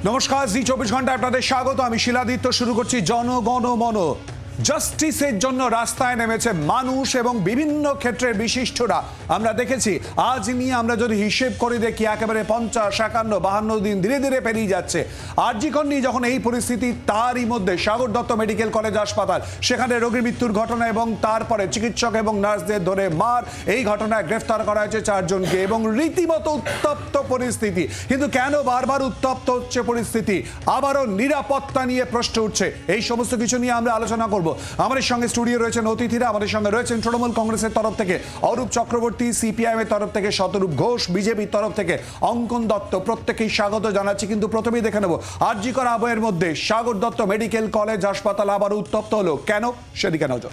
নমস্কার, জি 24 ঘন্টা আপনাদের স্বাগত। আমি শিলাদিত্য। শুরু করছি জনগণ মন। জাস্টিসের জন্য রাস্তায় নেমেছে মানুষ এবং বিভিন্ন ক্ষেত্রের বিশিষ্টরা। আমরা দেখেছি আজ নিয়ে আমরা যদি হিসেব করে দেখি একেবারে 50, 51, 52 দিন ধীরে ধীরে পেরিয়ে যাচ্ছে। আরজিকর নিয়ে যখন এই পরিস্থিতি, তারই মধ্যে সাগর দত্ত মেডিকেল কলেজ হাসপাতাল, সেখানে রোগীর মৃত্যুর ঘটনা এবং তারপরে চিকিৎসক এবং নার্সদের ধরে মার, এই ঘটনায় গ্রেফতার করা হয়েছে 4 জনকে এবং রীতিমতো উত্তপ্ত পরিস্থিতি। কিন্তু কেন বারবার উত্তপ্ত হচ্ছে পরিস্থিতি? আবারও নিরাপত্তা নিয়ে প্রশ্ন উঠছে। এই সমস্ত কিছু নিয়ে আমরা আলোচনা করব। আমাদের সঙ্গে স্টুডিও রয়েছেন অতিথিরা। আমাদের সঙ্গে রয়েছেন তৃণমূল কংগ্রেসের তরফ থেকে অরূপ চক্রবর্তী, সিপিআইএম এর তরফ থেকে শতরূপ ঘোষ, বিজেপির তরফ থেকে অঙ্কন দত্ত। প্রত্যেকেই স্বাগত জানাচ্ছি। কিন্তু প্রথমেই দেখে নেব আরজিকর আবহের মধ্যে সাগর দত্ত মেডিকেল কলেজ হাসপাতাল আবার উত্তপ্ত হলো কেন, সেদিকে নজর।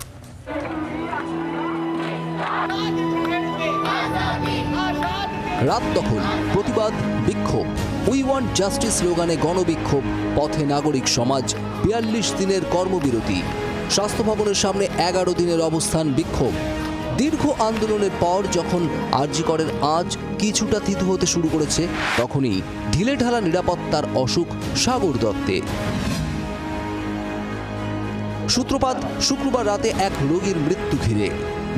রাত দখল, প্রতিবাদ, বিক্ষোভ। উই ওয়ান্ট জাস্টিস স্লোগানে গণবিক্ষোভ, পথে নাগরিক সমাজ, 42 দিনের কর্মবিরতি। স্বাস্থ্য ভবনের সামনে 11 দিনের অবস্থান, বিক্ষোভ। দীর্ঘ আন্দোলনের পর যখন আরজিকরের আঁচ কিছুটা থিতু হতে শুরু করেছে, তখনই ঢিলেঢালা নিরাপত্তার অসুখ সাগর দত্তে। সূত্রপাত শুক্রবার রাতে এক রোগীর মৃত্যু ঘিরে।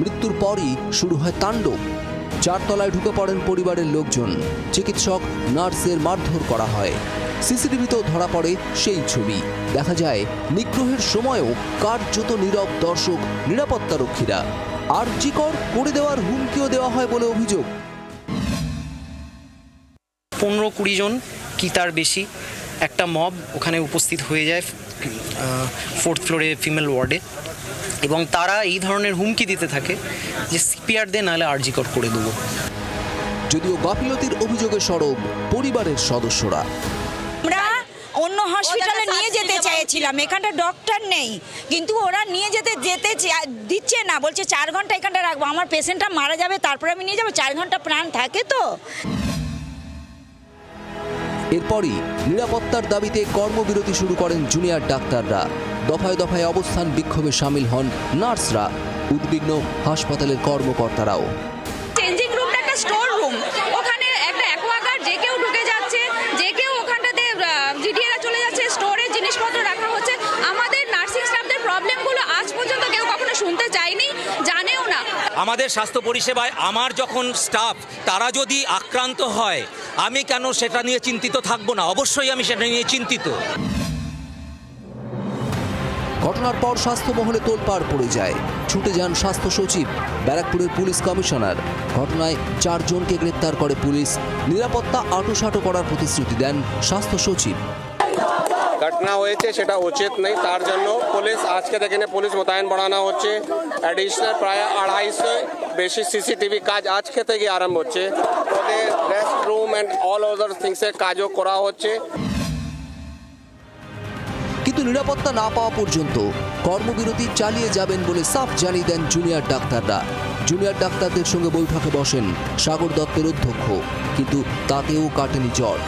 মৃত্যুর পরই শুরু হয় তাণ্ডব। 4 তলায় ঢুকে পড়েন পরিবারের লোকজন। চিকিৎসক, নার্সের মারধর করা হয়। সিসিটিভিতেও ধরা পড়ে সেই ছবি। দেখা যায় নিগ্রহের সময়ও কার্যত নীরব দর্শক, নিরাপত্তারক্ষীরা। আরজিকর করে দেওয়ার হুমকিও দেওয়া হয় বলে অভিযোগ। 15-20 জন কি তার বেশি একটা মব ওখানে উপস্থিত হয়ে যায় 4th ফ্লোরে ফিমেল ওয়ার্ডে, এবং তারা এই ধরনের হুমকি দিতে থাকে যে সিপিআর দে, নাহলে আরজিকর করে দেবো। যদিও গাফিলতির অভিযোগে সরব পরিবারের সদস্যরা। আমরা অন্য হসপিটালে নিয়ে যেতে চাইছিলাম, এখানটা ডক্টর নেই, কিন্তু ওরা নিয়ে যেতে দিচ্ছে না, বলছে 4 ঘন্টা এখানটা রাখবো, আমার পেশেন্টটা মারা যাবে, তারপরে আমি নিয়ে যাবো, 4 ঘন্টা প্রাণ থাকে তো। এরপরই নিরাপত্তার দাবিতে কর্মবিরতি শুরু করেন জুনিয়র ডাক্তাররা। দফায় দফায় অবস্থান বিক্ষোভে সামিল হন নার্সরা, উদ্বিগ্ন হাসপাতালের কর্মকর্তারাও। চেঞ্জিং রুমটা একটা স্টোর রুম, ওখানে একটা অ্যাকোয়াগার্ড যে কেউ ঢুকে যাচ্ছে, যে কেউ ওখানটাতে জিডিএরা চলে যাচ্ছে, স্টোরে জিনিসপত্র রাখা হচ্ছে। আমাদের নার্সিং স্টাফদের প্রবলেমগুলো আজ পর্যন্ত কেউ কখনো শুনতে চায়নি, জানেও না। আমাদের স্বাস্থ্য পরিষেবায় আমার যখন স্টাফ তারা যদি আক্রান্ত হয়, আমি কেন সেটা নিয়ে চিন্তিত থাকবো না? অবশ্যই আমি সেটা নিয়ে চিন্তিত। ঘটনার পর স্বাস্থ্য মহলে তোলপাড় পড়ে যায়। ছুটে যান স্বাস্থ্য সচিব, ব্যারাকপুরের পুলিশ কমিশনার। ঘটনায় 4 জনকে গ্রেপ্তার করে পুলিশ। নিরাপত্তা আঁটোসাঁটো করার প্রতিশ্রুতি দেন স্বাস্থ্য সচিব। ঘটনা হয়েছে সেটা উচিত নেই, তার জন্য পুলিশ আজকে দেখেন পুলিশ মোতায়েন বাড়ানো হচ্ছে। অ্যাডিশনাল প্রায় 250 বেশি সিসিটিভি কাজ আজকে থেকে আরম্ভ হচ্ছে। ওদের rest room and all other থিংসের কাজও করা হচ্ছে। কিন্তু নিরাপত্তা না পাওয়া পর্যন্ত কর্মবিরতি চালিয়ে যাবেন বলে সাফ জানিয়ে দেন জুনিয়র ডাক্তাররা। জুনিয়র ডাক্তারদের সঙ্গে বৈঠকে বসেন সাগর দত্তের অধ্যক্ষ, কিন্তু তাতেও কাটেনি জ্বর।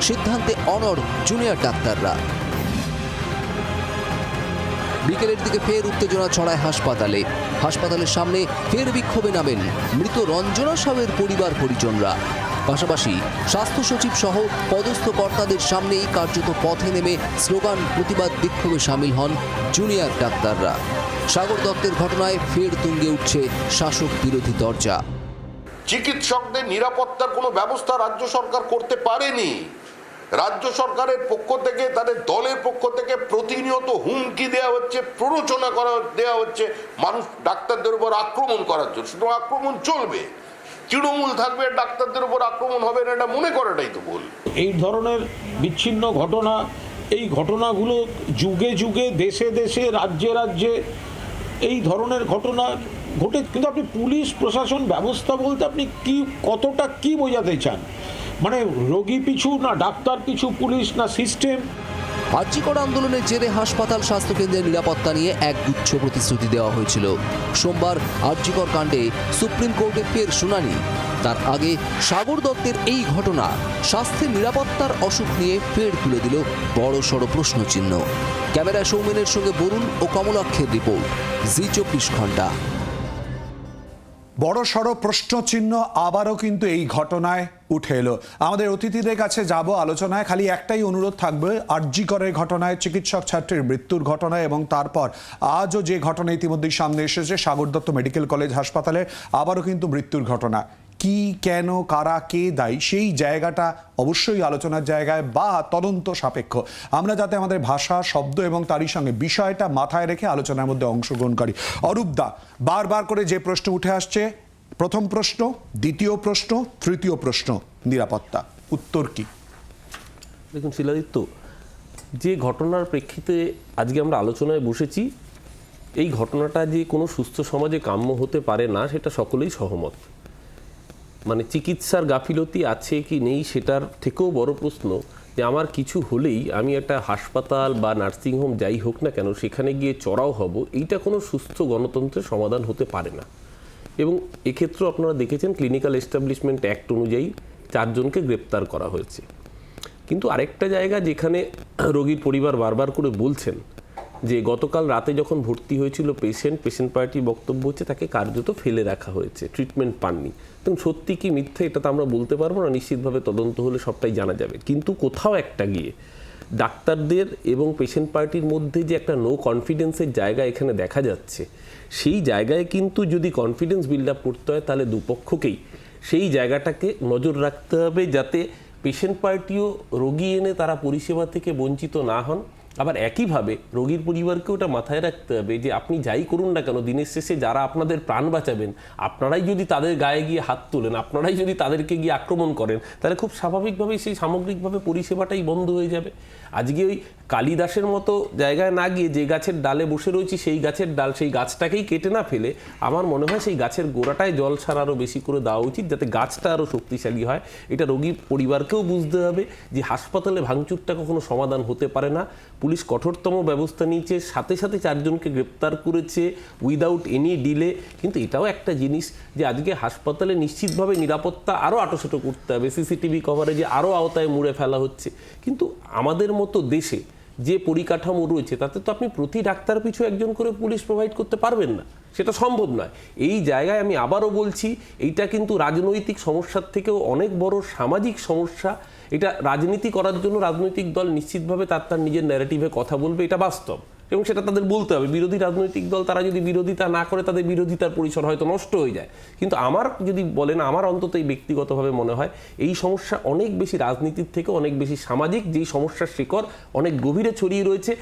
সিদ্ধান্তে অনড় জুনিয়র ডাক্তাররা। বিকেলের দিকে ফের উত্তেজনা ছড়ায় হাসপাতালে। হাসপাতালের সামনে ফের বিক্ষোভে নামেন মৃত রঞ্জনা সাহের পরিবার পরিজনরা। পাশাপাশি স্বাস্থ্য সচিব সহ পদস্থ কর্তাদের সামনেই কার্যত পথে নেমে স্লোগান, প্রতিবাদ, বিক্ষোভে সামিল হন জুনিয়র ডাক্তাররা। সাগর দত্তের ঘটনায় ফের তুঙ্গে উঠছে শাসক বিরোধী দরজা। চিকিৎসকদের নিরাপত্তার কোনো ব্যবস্থা রাজ্য সরকার করতে পারেনি। রাজ্য সরকারের পক্ষ থেকে, তাদের দলের পক্ষ থেকে প্রতিনিয়ত হুমকি দেওয়া হচ্ছে, প্ররোচনা দেওয়া হচ্ছে মানুষ ডাক্তারদের উপর আক্রমণ করার জন্য। শুধু আক্রমণ চলবে, তৃণমূল থাকবে, ডাক্তারদের উপর আক্রমণ হবে না, এটা মনে করাটাই তো ভুল। এই ধরনের বিচ্ছিন্ন ঘটনা, এই ঘটনাগুলো যুগে যুগে দেশে দেশে রাজ্যে রাজ্যে এই ধরনের ঘটনা ঘটে। কিন্তু আপনি পুলিশ প্রশাসন ব্যবস্থা বলতে আপনি কতটা কি বোঝাতে চান? মানে রোগী পিছু না ডাক্তার পিছু পুলিশ, না সিস্টেম? আরজিকর আন্দোলনের জেরে হাসপাতাল স্বাস্থ্যকেন্দ্রের নিরাপত্তা নিয়ে এক গুচ্ছ প্রতিশ্রুতি দেওয়া হয়েছিল। সোমবার আরজিকর কাণ্ডে সুপ্রিম কোর্টে ফের শুনানি। তার আগে সাগর দত্তের এই ঘটনা স্বাস্থ্যের নিরাপত্তার অসুখ নিয়ে ফের তুলে দিল বড়সড় প্রশ্নচিহ্ন। ক্যামেরা সৌমেনের সঙ্গে বরুণ ও কমলাক্ষের রিপোর্ট, জি 24 ঘন্টা। বড়সড় প্রশ্নচিহ্ন আবারও কিন্তু এই ঘটনায় উঠে এলো। আমাদের অতিথিদের কাছে যাব আলোচনায়, খালি একটাই অনুরোধ থাকবে, আরজি করের ঘটনায়, চিকিৎসক ছাত্রীর মৃত্যুর ঘটনায় এবং তারপর আজও যে ঘটনা ইতিমধ্যেই সামনে এসেছে সাগর দত্ত মেডিকেল কলেজ হাসপাতালে আবারও কিন্তু মৃত্যুর ঘটনা, কি, কেন, কারা, কে দায়ী, সেই জায়গাটা অবশ্যই আলোচনার জায়গায় বা তদন্ত সাপেক্ষ। আমরা যাতে আমাদের ভাষা, শব্দ এবং তারই সঙ্গে বিষয়টা মাথায় রেখে আলোচনার মধ্যে অংশগ্রহণ করি। অরূপদা, বারবার করে যে প্রশ্ন উঠে আসছে, প্রথম প্রশ্ন, দ্বিতীয় প্রশ্ন, তৃতীয় প্রশ্ন, নিরাপত্তা, উত্তর কি? দেখুন শিলাদিত্য, যে ঘটনার প্রেক্ষিতে আজকে আমরা আলোচনায় বসেছি, এই ঘটনাটা যে কোনো সুস্থ সমাজে কাম্য হতে পারে না সেটা সকলেই সহমত। মানে চিকিৎসার গাফিলতি আছে কি নেই সেটার থেকেও বড় প্রশ্ন যে আমার কিছু হলেই আমি একটা হাসপাতাল বা নার্সিংহোম যাই হোক না কেন সেখানে গিয়ে চড়াও হব, এইটা কোনো সুস্থ গণতন্ত্রের সমাধান হতে পারে না। এবং এক্ষেত্রেও আপনারা দেখেছেন ক্লিনিক্যাল এস্টাবলিশমেন্ট অ্যাক্ট অনুযায়ী 4 জনকে গ্রেপ্তার করা হয়েছে। কিন্তু আরেকটা জায়গা যেখানে রোগীর পরিবার বারবার করে বলছেন যে গতকাল রাতে যখন ভর্তি হয়েছিল পেশেন্ট পার্টির বক্তব্য হচ্ছে তাকে কার্যত ফেলে রাখা হয়েছে, ট্রিটমেন্ট পাননি। তখন সত্যি কি মিথ্যা এটা তো আমরা বলতে পারবো না, নিশ্চিতভাবে তদন্ত হলে সবটাই জানা যাবে। কিন্তু কোথাও একটা গিয়ে ডাক্তারদের এবং পেশেন্ট পার্টির মধ্যে যে একটা নো কনফিডেন্সের জায়গা এখানে দেখা যাচ্ছে, সেই জায়গায় কিন্তু যদি কনফিডেন্স বিল্ড আপ করতে হয় তাহলে দুপক্ষকেই সেই জায়গাটাকে নজর রাখতে হবে যাতে পেশেন্ট পার্টিও রোগী এনে তারা পরিষেবা থেকে বঞ্চিত না হন। আবার একইভাবে রোগীর পরিবারকেও ওটা মাথায় রাখতে হবে যে আপনি যাই করুন না কেন, দিনের শেষে যারা আপনাদের প্রাণ বাঁচাবেন আপনারাই যদি তাদের গায়ে গিয়ে হাত তোলেন, আপনারাই যদি তাদেরকে গিয়ে আক্রমণ করেন, তাহলে খুব স্বাভাবিকভাবেই সেই সামগ্রিকভাবে পরিষেবাটাই বন্ধ হয়ে যাবে। আজকে ওই কালিদাসের মতো জায়গায় না গিয়ে যে গাছের ডালে বসে রয়েছি সেই গাছের ডাল, সেই গাছটাকেই কেটে না ফেলে আমার মনে হয় সেই গাছের গোড়াটায় জল সার আরও বেশি করে দেওয়া উচিত যাতে গাছটা আরও শক্তিশালী হয়। এটা রোগীর পরিবারকেও বুঝতে হবে যে হাসপাতালে ভাঙচুরটা কখনো সমাধান হতে পারে না। পুলিশ কঠোরতম ব্যবস্থা নিয়েছে, সাথে সাথে 4 জনকে গ্রেপ্তার করেছে উইদাউট এনি ডিলে। কিন্তু এটাও একটা জিনিস যে আজকে হাসপাতালে নিশ্চিতভাবে নিরাপত্তা আরও আটোসাটো করতে হবে, সিসিটিভি কভারেজে আরও আওতায় মুড়ে ফেলা হচ্ছে। কিন্তু আমাদের মতো দেশে যে পরিকাঠামো রয়েছে তাতে তো আপনি প্রতি ডাক্তার পিছু 1 জন করে পুলিশ প্রোভাইড করতে পারবেন না, সেটা সম্ভব নয়। এই জায়গায় আমি আবারও বলছি, এইটা কিন্তু রাজনৈতিক সমস্যার থেকেও অনেক বড় সামাজিক সমস্যা। এটা রাজনীতি করার জন্য রাজনৈতিক দল নিশ্চিতভাবে তার নিজের ন্যারেটিভে কথা বলবে, এটা বাস্তব, এবং সেটা তাদের বলতে হবে। বিরোধী রাজনৈতিক দল তারা যদি বিরোধিতা না করে তাদের বিরোধিতার পরিসর হয়তো নষ্ট হয়ে যায়। কিন্তু আমার যদি বলেন, আমার অন্তত এই ব্যক্তিগতভাবে মনে হয় এই সমস্যা অনেক বেশি রাজনীতির থেকে অনেক বেশি সামাজিক, যেই সমস্যার শিকড় অনেক গভীরে ছড়িয়ে রয়েছে।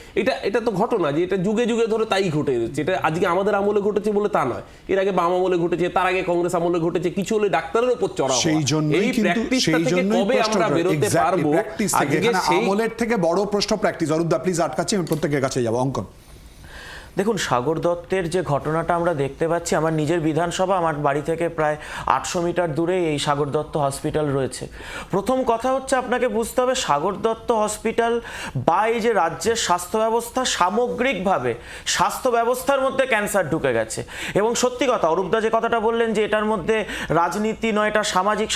এটা তো ঘটনা যে এটা যুগে যুগে ধরে তাই ঘটে রয়েছে। এটা আজকে আমাদের আমলে ঘটেছে বলে তা নয়, এর আগে বাম আমলে ঘটেছে, তার আগে কংগ্রেস আমলে ঘটেছে। কিছু হলে ডাক্তারের উপর চড়া হয়। এই প্র্যাকটিসটা থেকে কবে আমরা বেরোতে পারবো? আজকে সেই আমলের থেকে বড় প্রশ্ন প্র্যাকটিস। অরূপদা প্লিজ আটকাচ্ছি, আমি প্রত্যেকের কাছে যাবো। অঙ্কন, দেখুন, সাগর দত্তের যে ঘটনাটা আমরা দেখতে পাচ্ছি, আমার নিজের বিধানসভা, আমার বাড়ি থেকে প্রায় 800 মিটার দূরে এই সাগর দত্ত হসপিটাল রয়েছে। প্রথম কথা হচ্ছে আপনাকে বুঝতে হবে সাগর দত্ত হসপিটাল বা এই যে রাজ্যের স্বাস্থ্য ব্যবস্থা, সামগ্রিকভাবে স্বাস্থ্য ব্যবস্থার মধ্যে ক্যান্সার ঢুকে গেছে। এবং সত্যি কথা, অরূপদা যে কথাটা বললেন যে এটার মধ্যে রাজনীতি নয়, এটা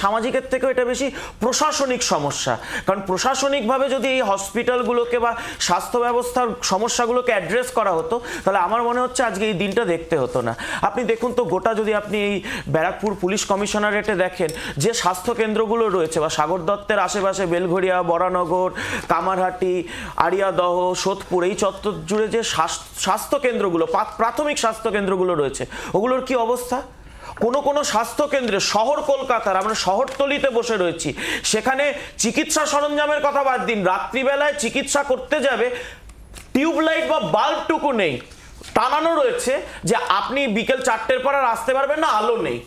সামাজিকের থেকেও এটা বেশি প্রশাসনিক সমস্যা। কারণ প্রশাসনিকভাবে যদি এই হসপিটালগুলোকে বা স্বাস্থ্য ব্যবস্থার সমস্যাগুলোকে অ্যাড্রেস করা হতো তাহলে আমার মনে হচ্ছে আজকে এই দিনটা দেখতে হতো না। আপনি দেখুন তো, গোটা যদি আপনি এই ব্যারাকপুর পুলিশ কমিশনারেটে দেখেন যে স্বাস্থ্য কেন্দ্রগুলো রয়েছে বা সাগর দত্তের আশেপাশে বেলঘড়িয়া, বরানগর, কামারহাটি, আড়িয়াদহ, সোদপুর, এই চত্বর জুড়ে যে স্বাস্থ্য কেন্দ্রগুলো, প্রাথমিক স্বাস্থ্য কেন্দ্রগুলো রয়েছে, ওগুলোর কি অবস্থা? কোনো স্বাস্থ্য কেন্দ্রে, শহর কলকাতার, আমরা শহরতলিতে বসে রয়েছি, সেখানে চিকিৎসা সরঞ্জামের কথা বাদ দিন, রাত্রিবেলায় চিকিৎসা করতে যাবে টিউবলাইট বা বাল্বটুকু নেই, টানানো রয়েছে যে আপনি বিকেল 4টের পর আর আসতে পারবেন না, আলো নেই।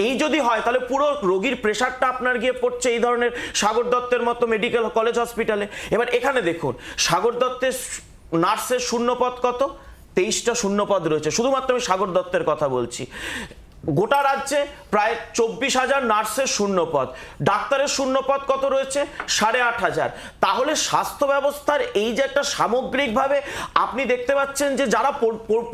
এই যদি হয় তাহলে পুরো রোগীর প্রেশারটা আপনার গিয়ে পড়ছে এই ধরনের সাগর দত্তের মতো মেডিকেল কলেজ হসপিটালে। এবার এখানে দেখুন, সাগর দত্তের নার্সের শূন্যপদ কত? 23টা শূন্যপদ রয়েছে, শুধুমাত্র আমি সাগর দত্তের কথা বলছি। গোটা রাজ্যে প্রায় 24,000 নার্সের শূন্যপদ, ডাক্তারের শূন্যপদ কত রয়েছে? 8,500। তাহলে স্বাস্থ্য ব্যবস্থার এই যে একটা সামগ্রিকভাবে আপনি দেখতে পাচ্ছেন যে যারা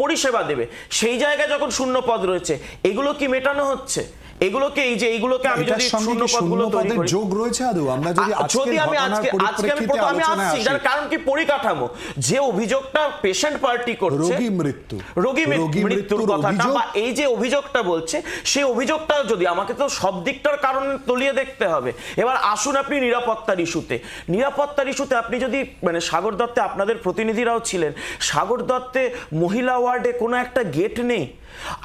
পরিষেবা দেবে সেই জায়গায় যখন শূন্যপদ রয়েছে, এগুলো কি মেটানো হচ্ছে? এগুলোকে আমি যদি শূন্য পদগুলো তৈরি করি, যোগ রয়েছে আদৌ? আমরা যদি আমি আমি আসছি, যার কারণ কি পরিকাঠামো, যে অভিযোগটা পেশেন্ট পার্টি করছে রোগী মৃত্যুর কথাটা, বা এই যে অভিযোগটা বলছে, সেই অভিযোগটা যদি, আমাকে তো সব দিকটার কারণ তলিয়ে দেখতে হবে। এবার আসুন আপনি নিরাপত্তার ইস্যুতে আপনি যদি মানে সাগর দত্তে, আপনাদের প্রতিনিধিরাও ছিলেন, সাগর দত্তে মহিলা ওয়ার্ডে কোনো একটা গেট নেই।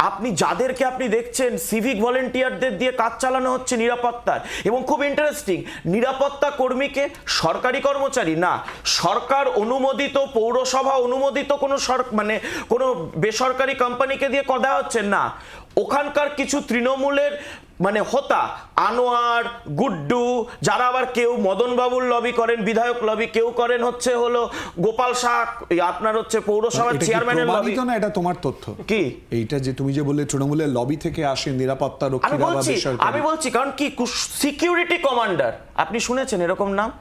আপনি যাদেরকে আপনি দেখছেন সিভিক ভলেন্টিয়ারদের দিয়ে কাজ চালানো হচ্ছে নিরাপত্তার, এবং খুব ইন্টারেস্টিং, নিরাপত্তা কর্মীকে সরকারি কর্মচারী না, সরকার অনুমোদিত, পৌরসভা অনুমোদিত কোনো বেসরকারি কোম্পানিকে দিয়ে দেওয়া হচ্ছে না। ওখানকার কিছু তৃণমূলের মানে হোতা, আনোয়ার, গুড্ডু, যারা আবার কেউ মদন বাবুর লবি করেন, বিধায়ক লবি, কেউ করেন হচ্ছে হলো গোপাল শাহ, আপনার হচ্ছে পৌরসভার চেয়ারম্যানের লবি। না, এটা তোমার তথ্য কি? এইটা যে তুমি যে বললে তৃণমূলের লবি থেকে আসে নিরাপত্তা রক্ষীরা বা বেসরকারি, আমি বলছি কারণ কি, সিকিউরিটি কমান্ডার, আপনি শুনেছেন এরকম নাম?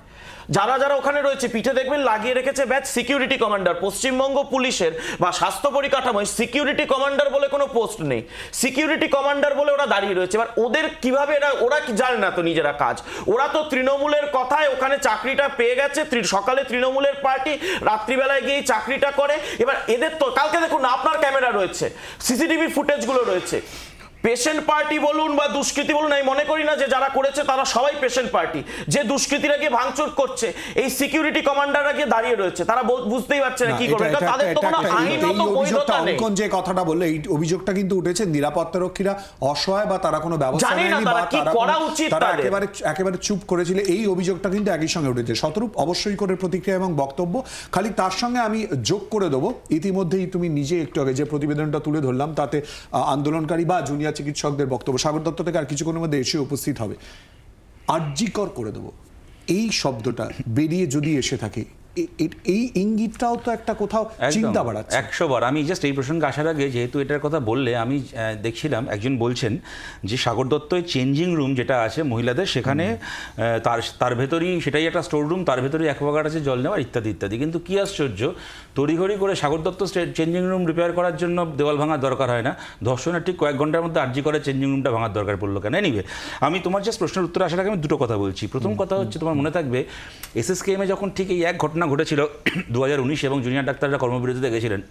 যারা যারা ওখানে রয়েছে পিঠে দেখবেন লাগিয়ে রেখেছে ব্যাচ সিকিউরিটি কমান্ডার। পশ্চিমবঙ্গ পুলিশের বা স্বাস্থ্য পরিকাঠামোয় সিকিউরিটি কমান্ডার বলে কোনো পোস্ট নেই, সিকিউরিটি কমান্ডার বলে ওরা দাঁড়িয়ে রয়েছে। এবার ওদের কিভাবে ওরা কি জানে না তো নিজেরা কাজ, ওরা তো তৃণমূলের কথায় ওখানে চাকরিটা পেয়ে গেছে, সকালে তৃণমূলের পার্টি, রাত্রিবেলায় গিয়ে চাকরিটা করে। এবার এদের তো কালকে দেখুন না, আপনার ক্যামেরা রয়েছে, সিসিটিভি ফুটেজগুলো রয়েছে, পেশেন্ট পার্টি বলুন বা দুষ্কৃতী বলুন, আমি মনে করি না যে যারা করেছে তারা সবাই পেশেন্ট পার্টি। যে দুষ্কৃতীরা গিয়ে ভাঙচুর করছে, এই সিকিউরিটি কমান্ডাররা গিয়ে দাঁড়িয়ে রয়েছে, তারা বুঝতেই পারছে না কি করবে, তাদের তো কোনো আইনত বৈধতা নেই। যে কথাটা বললে, এই অভিযোগটা কিন্তু উঠেছে নিরাপত্তারক্ষীরা অসহায় বা তারা কোনো ব্যবস্থা নেয়নি বা তারা একেবারে চুপ করেছিল, এই অভিযোগটা কিন্তু একই সঙ্গে উঠেছে। শতরূপ অবশ্যই করে প্রতিক্রিয়া এবং বক্তব্য, খালি তার সঙ্গে আমি যোগ করে দেবো, ইতিমধ্যেই তুমি নিজে একটু আগে যে প্রতিবেদনটা তুলে ধরলাম তাতে আন্দোলনকারী বা জুনিয়র চিকিৎসকদের বক্তব্য, সাগর দত্ত থেকে আর কিছুক্ষণের মধ্যে এসে উপস্থিত হবে। আর্যিকর করে দেবো, এই শব্দটা বেরিয়ে যদি এসে থাকে, এই ইঙ্গিতটাও তো একটা কোথাও চিন্তা বাড়াচ্ছে। 100 বার। আমি জাস্ট এই প্রসঙ্গে আসার আগে, যেহেতু এটার কথা বললে, আমি দেখছিলাম একজন বলছেন যে সাগর দত্তই চেঞ্জিং রুম যেটা আছে মহিলাদের, সেখানে তার ভেতরেই, সেটাই একটা স্টোর রুম, তার ভেতরেই অ্যাকোয়াগার্ড আছে জল নেওয়ার ইত্যাদি ইত্যাদি। কিন্তু কি আশ্চর্য, তড়িঘড়ি করে Sagar Dutta changing room repair করার জন্য দেওয়াল ভাঙার দরকার হয় না, ধর্ষণের ঠিক কয়েক ঘন্টার মধ্যে আরজি করে চেঞ্জিং রুমটা ভাঙার দরকার পড়লো কেন? এনিওয়ে, আমি তোমার জাস্ট প্রশ্নের উত্তর আসার আগে আমি দুটো কথা বলছি। প্রথম কথা হচ্ছে, তোমার মনে থাকবে এসএসকেএমে যখন ঠিক এই এক ঘটনা ঘটেছিল 2019 এবং জুনিয়র ডাক্তাররা কর্মবিরতিতে গেছিলেন,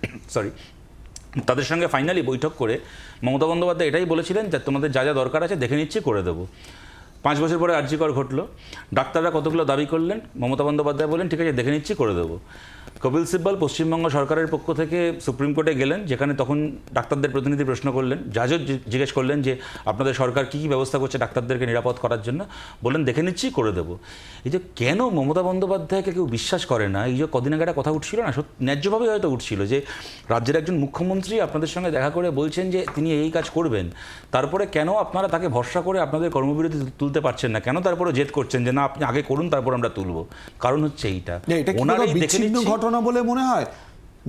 তাদের সঙ্গে ফাইনালি বৈঠক করে মমতা বন্দ্যোপাধ্যায় এটাই বলেছিলেন যে তোমাদের যা যা দরকার আছে দেখে নিচ্ছি, করে দেবো। 5 বছর পরে আরজিকর ঘটলো, ডাক্তাররা কতগুলো দাবি করলেন, মমতা বন্দ্যোপাধ্যায় বললেন ঠিক আছে দেখে নিচ্ছি, করে দেবো। কপিল সিব্বল পশ্চিমবঙ্গ সরকারের পক্ষ থেকে সুপ্রিম কোর্টে গেলেন, যেখানে তখন ডাক্তারদের প্রতিনিধি প্রশ্ন করলেন, জাজও জিজ্ঞেস করলেন যে আপনাদের সরকার কী কী ব্যবস্থা করছে ডাক্তারদেরকে নিরাপদ করার জন্য, বললেন দেখে নিচ্ছি, করে দেবো। এই যে কেন মমতা বন্দ্যোপাধ্যায়কে কেউ বিশ্বাস করে না, এই যে কদিন আগে একটা কথা উঠছিল না, ন্যায্যভাবেই হয়তো উঠছিল, যে রাজ্যের একজন মুখ্যমন্ত্রী আপনাদের সঙ্গে দেখা করে বলছেন যে তিনি এই কাজ করবেন, তারপরে কেন আপনারা তাকে ভরসা করে আপনাদের কর্মবিরতি তুলতে পারছেন না, কেন তারপরে জেদ করছেন যে না আপনি আগে করুন তারপর আমরা তুলবো? কারণ হচ্ছে এইটা, ওনারাই দেখে নিচ্ছি ঘটনা বলে মনে হয়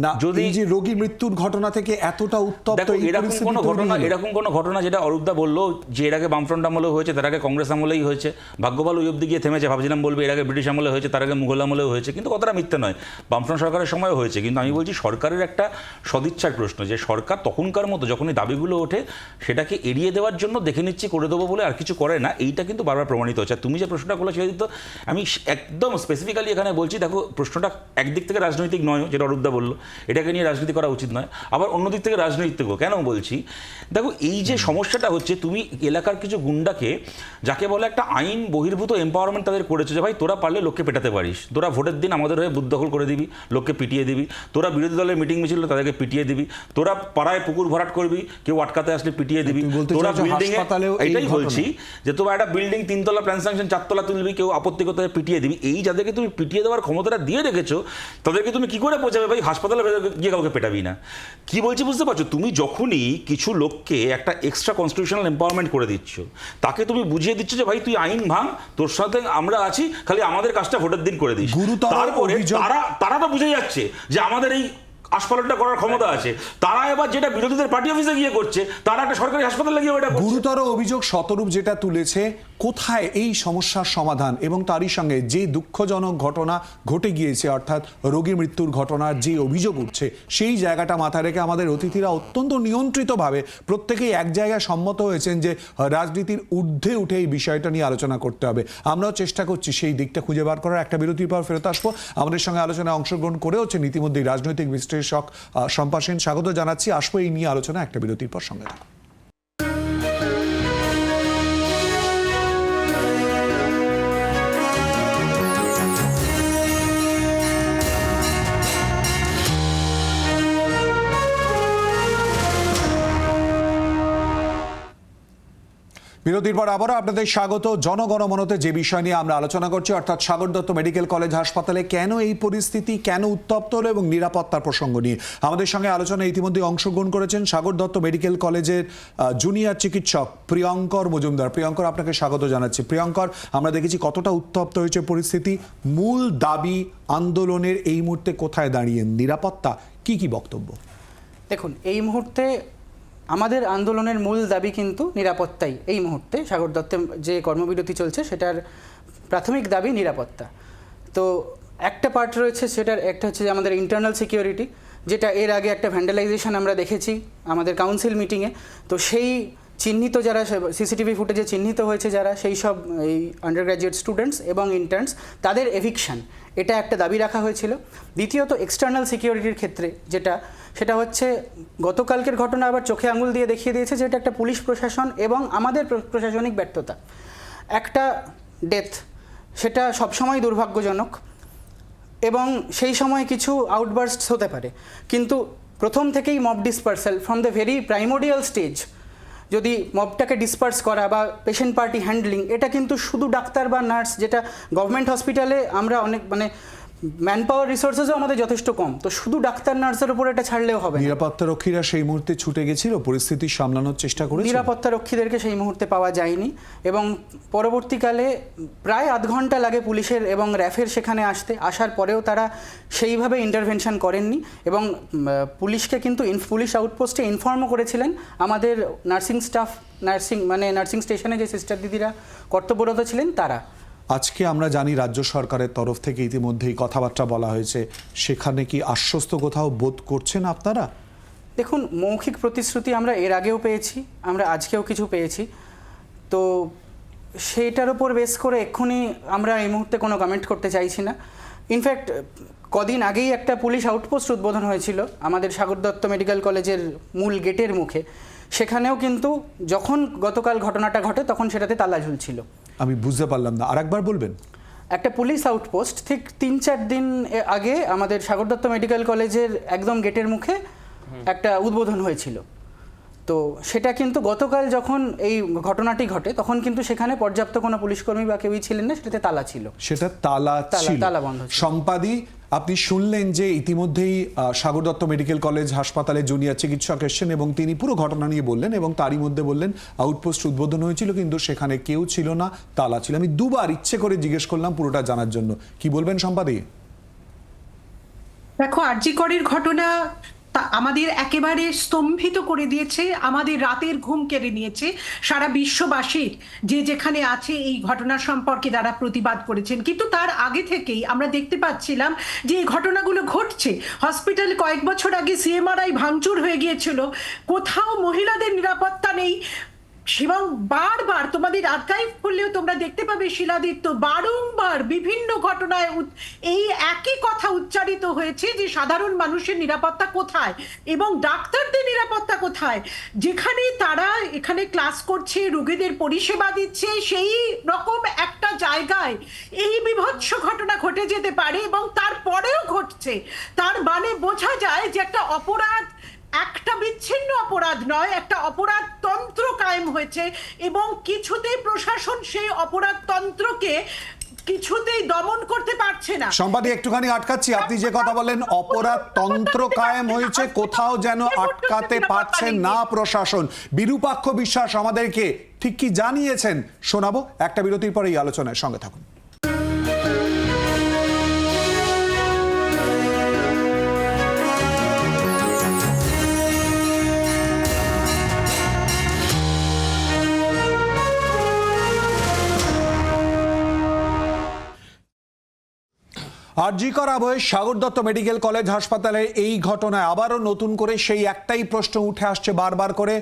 না, যদি যে রোগী মৃত্যুর ঘটনা থেকে এতটা উত্তপ্ত, এরকম কোনো ঘটনা যেটা অরূপদা বললো যে এর আগে বামফ্রন্ট আমলেও হয়েছে, তার আগে কংগ্রেস আমলেই হয়েছে, ভাগ্যভালো ওই অব্দি গিয়ে থেমেছে, ভাবছিলাম বলবে এর আগে ব্রিটিশ আমলে হয়েছে, তার আগে মুঘল আমলেও হয়েছে, কিন্তু কথাটা মিথ্যে নয়, বামফ্রন্ট সরকারের সময়ও হয়েছে। কিন্তু আমি বলছি সরকারের একটা সদিচ্ছার প্রশ্ন, যে সরকার তখনকার মতো যখন এই দাবিগুলো ওঠে সেটাকে এড়িয়ে দেওয়ার জন্য দেখে নিচ্ছি, করে দেবো বলে আর কিছু করে না, এইটা কিন্তু বারবার প্রমাণিত হচ্ছে। তুমি যে প্রশ্নটা করলে সেটা দিত, আমি একদম স্পেসিফিক্যালি এখানে বলছি, দেখো প্রশ্নটা একদিক থেকে রাজনৈতিক নয়, যেটা অরূপদা বললো, এটাকে নিয়ে রাজনীতি করা উচিত নয়, আবার অন্যদিক থেকে রাজনৈতিকও। কেন বলছি, দেখো এই যে সমস্যাটা হচ্ছে, তুমি এলাকার কিছু গুন্ডাকে, যাকে বলে একটা আইন বহির্ভূত এম্পাওয়ারমেন্ট তাদের করেছে, যে ভাই তোরা পারলে লোককে পেটাতে পারিস, তোরা ভোটের দিন আমাদের হয়ে বুথ দখল করে দিবি, লোককে পিটিয়ে দিবি, তোরা বিরোধী দলের মিটিং মিছিল তাদেরকে পিটিয়ে দিবি, তোরা পাড়ায় পুকুর ভরাট করবি, কেউ আটকাতে আসলে পিটিয়ে দিবি, তোরা বিল্ডিং, এটাই বলছি যে তোমার একটা বিল্ডিং 3 তলা প্ল্যান স্যাংশন 4 তলা তুলবি, কেউ আপত্তি করতে পিটিয়ে দিবি। এই যাদেরকে তুমি পিটিয়ে দেওয়ার ক্ষমতাটা দিয়ে রেখেছো, তাদেরকে তুমি কি করে বোঝাবে ভাই হাসপাতালে গিয়ে কাউকে পেটাবি না? কি বলছি বুঝতে পারছো? তুমি যখনই কিছু লোককে একটা এক্সট্রা কনস্টিটিউশনাল এম্পাওয়ারমেন্ট করে দিচ্ছ, তাকে তুমি বুঝিয়ে দিচ্ছ যে ভাই তুই আইন ভাঙ, তোর সাথে আমরা আছি, খালি আমাদের কাজটা ভোটের দিন করে দিস। তারপরে তারা তো বুঝে যাচ্ছে যে আমাদের এই আস্ফালনটা করার ক্ষমতা আছে, তারা এবার যেটা বিরোধীদের পার্টি অফিসে গিয়ে করছে, তারা একটা সরকারি হাসপাতালে গিয়ে ওটা করছে। গুরুতর অভিযোগ শতরূপ যেটা তুলেছে, কোথায় এই সমস্যার সমাধান এবং তারই সঙ্গে যে দুঃখজনক ঘটনা ঘটে গিয়েছে, অর্থাৎ রোগী মৃত্যুর ঘটনার যে অভিযোগ উঠছে, সেই জায়গাটা মাথায় রেখে আমাদের অতিথিরা অত্যন্ত নিয়ন্ত্রিতভাবে প্রত্যেকেই এক জায়গায় সম্মত হয়েছেন যে রাজনীতির ঊর্ধ্বে উঠে এই বিষয়টা নিয়ে আলোচনা করতে হবে। আমরাও চেষ্টা করছি সেই দিকটা খুঁজে বার করার। একটা বিরতির পর ফেরত আসবো। আমাদের সঙ্গে আলোচনায় অংশগ্রহণ করেওছেন ইতিমধ্যেই রাজনৈতিক বিশ্লেষক শম্পা সেন, স্বাগত জানাচ্ছি। আসবো এই নিয়ে আলোচনা একটা বিরতির পর। সঙ্গে থাকুন। বিরতির পর আবারও আপনাদের স্বাগত। জনগণমনতে যে বিষয় নিয়ে আমরা আলোচনা করছি, অর্থাৎ সাগর দত্ত মেডিকেল কলেজ হাসপাতালে কেন এই পরিস্থিতি, কেন উত্তপ্ত হলো এবং নিরাপত্তার প্রসঙ্গ নিয়ে আমাদের সঙ্গে আলোচনায় ইতিমধ্যে অংশগ্রহণ করেছেন সাগর দত্ত মেডিকেল কলেজের জুনিয়র চিকিৎসক প্রিয়ঙ্কর মজুমদার। প্রিয়ঙ্কর, আপনাকে স্বাগত জানাচ্ছি। প্রিয়ঙ্কর, আমরা দেখেছি কতটা উত্তপ্ত হয়েছে পরিস্থিতি। মূল দাবি আন্দোলনের এই মুহূর্তে কোথায় দাঁড়িয়ে? নিরাপত্তা, কি বক্তব্য? দেখুন, এই মুহূর্তে আমাদের আন্দোলনের মূল দাবি কিন্তু নিরাপত্তাই। এই মুহূর্তে সাগর দত্তের যে কর্মবিরতি চলছে সেটার প্রাথমিক দাবি নিরাপত্তা। তো একটা পার্ট রয়েছে, সেটার একটা হচ্ছে যে আমাদের ইন্টারনাল সিকিউরিটি, যেটা এর আগে একটা ভ্যান্ডালাইজেশন আমরা দেখেছি আমাদের কাউন্সিল মিটিংয়ে। তো সেই চিহ্নিত যারা সিসিটিভি ফুটেজে চিহ্নিত হয়েছে যারা, সেই সব এই আন্ডারগ্র্যাজুয়েট স্টুডেন্টস এবং ইন্টার্নস, তাদের এভিকশন, এটা একটা দাবি রাখা হয়েছিল। দ্বিতীয়ত এক্সটার্নাল সিকিউরিটির ক্ষেত্রে সেটা হচ্ছে গতকালকের ঘটনা আবার চোখে আঙুল দিয়ে দেখিয়ে দিয়েছে যে এটা একটা পুলিশ প্রশাসন এবং আমাদের প্রশাসনিক ব্যর্থতা। একটা ডেথ, সেটা সবসময় দুর্ভাগ্যজনক এবং সেই সময় কিছু আউটবার্স্টস হতে পারে, কিন্তু প্রথম থেকেই mob dispersal from the very primordial stage, যদি মবটাকে ডিসপার্স করা বা পেশেন্ট পার্টি হ্যান্ডলিং, এটা কিন্তু শুধু ডাক্তার বা নার্স, যেটা গভর্নমেন্ট হসপিটালে আমরা অনেক ম্যান পাওয়ার রিসোর্সেসও আমাদের যথেষ্ট কম, তো শুধু ডাক্তার নার্সের উপর এটা ছাড়লেও হবে। নিরাপত্তা রক্ষীরা সেই মুহূর্তে ছুটে গেছিল, পরিস্থিতি সামলানোর চেষ্টা করেছিল। নিরাপত্তা রক্ষীদেরকে সেই মুহূর্তে পাওয়া যায়নি এবং পরবর্তীকালে প্রায় আধ ঘন্টা লাগে পুলিশের এবং র্যাফের সেখানে আসার পরেও তারা সেইভাবে ইন্টারভেনশন করেননি এবং পুলিশকে কিন্তু পুলিশ আউটপোস্টে ইনফর্মও করেছিলেন আমাদের নার্সিং স্টাফ, নার্সিং স্টেশনে যে সিস্টার দিদিরা কর্তব্যরত ছিলেন তারা। আজকে আমরা জানি রাজ্য সরকারের তরফ থেকে ইতিমধ্যেই কথাবার্তা বলা হয়েছে, সেখানে কি আশ্বস্ত কোথাও বোধ করছেন আপনারা? দেখুন, মৌখিক প্রতিশ্রুতি আমরা এর আগেও পেয়েছি, আমরা আজকেও কিছু পেয়েছি, তো সেইটার উপর বেস করে এক্ষুনি আমরা এই মুহূর্তে কোনো কমেন্ট করতে চাইছি না। ইনফ্যাক্ট কদিন আগেই একটা পুলিশ আউটপোস্ট উদ্বোধন হয়েছিল আমাদের সাগর দত্ত মেডিকেল কলেজের মূল গেটের মুখে, সেখানেও কিন্তু যখন গতকাল ঘটনাটা ঘটে তখন সেটাতে তালা ঝুলছিল। আমি বুঝতে পারলাম না, আরেকবার বলবেন। একটা পুলিশ আউটপোস্ট ঠিক ৩-৪ দিন আগে আমাদের সাগর দত্ত মেডিকেল কলেজের একদম গেটের মুখে একটা উদ্বোধন হয়েছিল। তো সেটা কিন্তু গতকাল যখন এই ঘটনাটি ঘটে তখন কিন্তু সেখানে পর্যাপ্ত কোনো পুলিশকর্মী বা কেউই ছিলেন না, সেটাতে তালা ছিল, সেটা তালা বন্ধ ছিল। সম্পাদি, আপনি শুনলেন যে ইতিমধ্যেই সাগর দত্ত মেডিকেল কলেজ হাসপাতালে জুনিয়র চিকিৎসক এসেছেন এবং তিনি পুরো ঘটনা নিয়ে বললেন এবং তারই মধ্যে বললেন আউটপোস্ট উদ্বোধন হয়েছিল কিন্তু সেখানে কেউ ছিল না, তালা ছিল। আমি দুবার ইচ্ছে করে জিজ্ঞেস করলাম পুরোটা জানার জন্য। কি বলবেন সম্পাদি? দেখো, আরজি করের ঘটনা আমাদের একেবারে স্তম্ভিত করে দিয়েছে, আমাদের রাতের ঘুম কেড়ে নিয়েছে। সারা বিশ্ববাসীর যে যেখানে আছে এই ঘটনা সম্পর্কে তারা প্রতিবাদ করেছেন, কিন্তু তার আগে থেকেই আমরা দেখতে পাচ্ছিলাম যে এই ঘটনাগুলো ঘটছে। হসপিটাল কয়েক বছর আগে সিএমআরআই ভাঙচুর হয়ে গিয়েছিল, কোথাও মহিলাদের নিরাপত্তা নেই এবং বারবার তোমাদের আর্কাইভ করলেও তোমরা দেখতে পাবে শিলাদিত্য বারংবার বিভিন্ন ঘটনায় এই একই কথা উচ্চারিত হয়েছে যে সাধারণ মানুষের নিরাপত্তা কোথায় এবং ডাক্তারদের নিরাপত্তা কোথায়, যেখানে তারা এখানে ক্লাস করছে, রোগীদের পরিষেবা দিচ্ছে, সেই রকম একটা জায়গায় এই বিভৎস ঘটনা ঘটে যেতে পারে এবং তারপরেও ঘটছে। তার মানে বোঝা যায় যে একটা অপরাধ একটা বিচ্ছিন্ন অপরাধ নয়, একটা অপরাধ তন্ত্র কায়েম হয়েছে এবং কিছুতেই প্রশাসন সেই অপরাধ তন্ত্রকে কিছুতেই দমন করতে পারছে না। সম্পাদি, একটুখানি আটকাচ্ছি। আপনি যে কথা বলেন অপরাধ তন্ত্র কায়েম হয়েছে, কোথাও যেন আটকাতে পারছে না প্রশাসন। বিরূপাক্ষ বিশ্বাস আমাদেরকে ঠিক কি জানিয়েছেন শোনাবো একটা বিরতির পরে। এই আলোচনায় সঙ্গে থাকুন। আরজি কর আবহে সাগর দত্ত মেডিকেল কলেজ হাসপাতালে এই ঘটনায় আবারও নতুন করে সেই একটাই প্রশ্ন উঠে আসছে বারবার করে,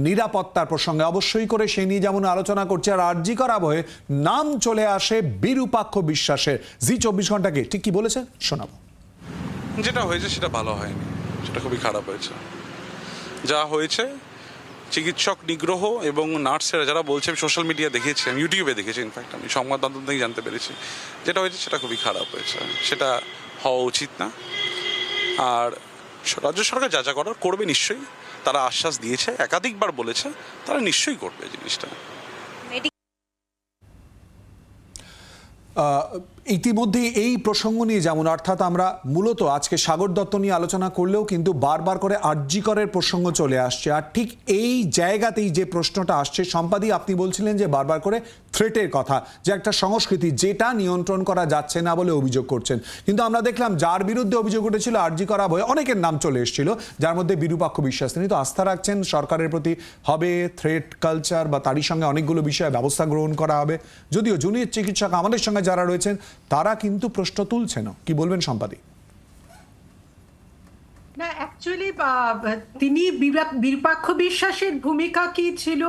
নিরাপত্তার প্রসঙ্গে। অবশ্যই করে সেই নিয়ে যেমন আলোচনা করছে, আর আরজি কর আবহে নাম চলে আসে বিরূপাক্ষ বিশ্বাসের। জি 24 ঘন্টাকে ঠিক কি বলেছে শোনাবো। যেটা হয়েছে সেটা ভালো হয়নি, সেটা খুবই খারাপ হয়েছে। যা হয়েছে চিকিৎসক নিগ্রহ এবং নার্সেরা যারা বলছে, আমি সোশ্যাল মিডিয়া দেখেছি, আমি ইউটিউবে দেখেছি, ইনফ্যাক্ট আমি সংবাদ মাধ্যম থেকে জানতে পেরেছি, যেটা হয়েছে সেটা খুবই খারাপ হয়েছে, সেটা হওয়া উচিত না। আর রাজ্য সরকার যা যা করার করবে নিশ্চয়ই, তারা আশ্বাস দিয়েছে, একাধিকবার বলেছে, তারা নিশ্চয়ই করবে জিনিসটা। ইতিমধ্যে এই প্রসঙ্গ নিয়ে যেমন, অর্থাৎ আমরা মূলত আজকে সাগর দত্ত নিয়ে আলোচনা করলেও কিন্তু বারবার করে আরজি করের প্রসঙ্গ চলে আসছে। আর ঠিক এই জায়গাতেই যে প্রশ্নটা আসছে, সম্পাদি আপনি বলছিলেন যে বারবার করে থ্রেটের কথা, যে একটা সংস্কৃতি যেটা নিয়ন্ত্রণ করা যাচ্ছে না বলে অভিযোগ করছেন। কিন্তু আমরা দেখলাম যার বিরুদ্ধে অভিযোগ উঠেছিল আরজি করা বয়ে অনেকের নাম চলে এসেছিল, যার মধ্যে বিরূপাক্ষ বিশ্বাস। তিনি তো আস্থা রাখছেন সরকারের প্রতি, হবে থ্রেট কালচার বা তারই সঙ্গে অনেকগুলো বিষয়ে ব্যবস্থা গ্রহণ করা হবে। যদিও জুনিয়র চিকিৎসক আমাদের সঙ্গে যারা রয়েছেন তারা কিন্তু প্রশ্ন তুলছেন। কি বলবেন সম্পাদি? না, অ্যাকচুয়ালি তিনি বিরূপাক্ষ বিশ্বাসের ভূমিকা কি ছিল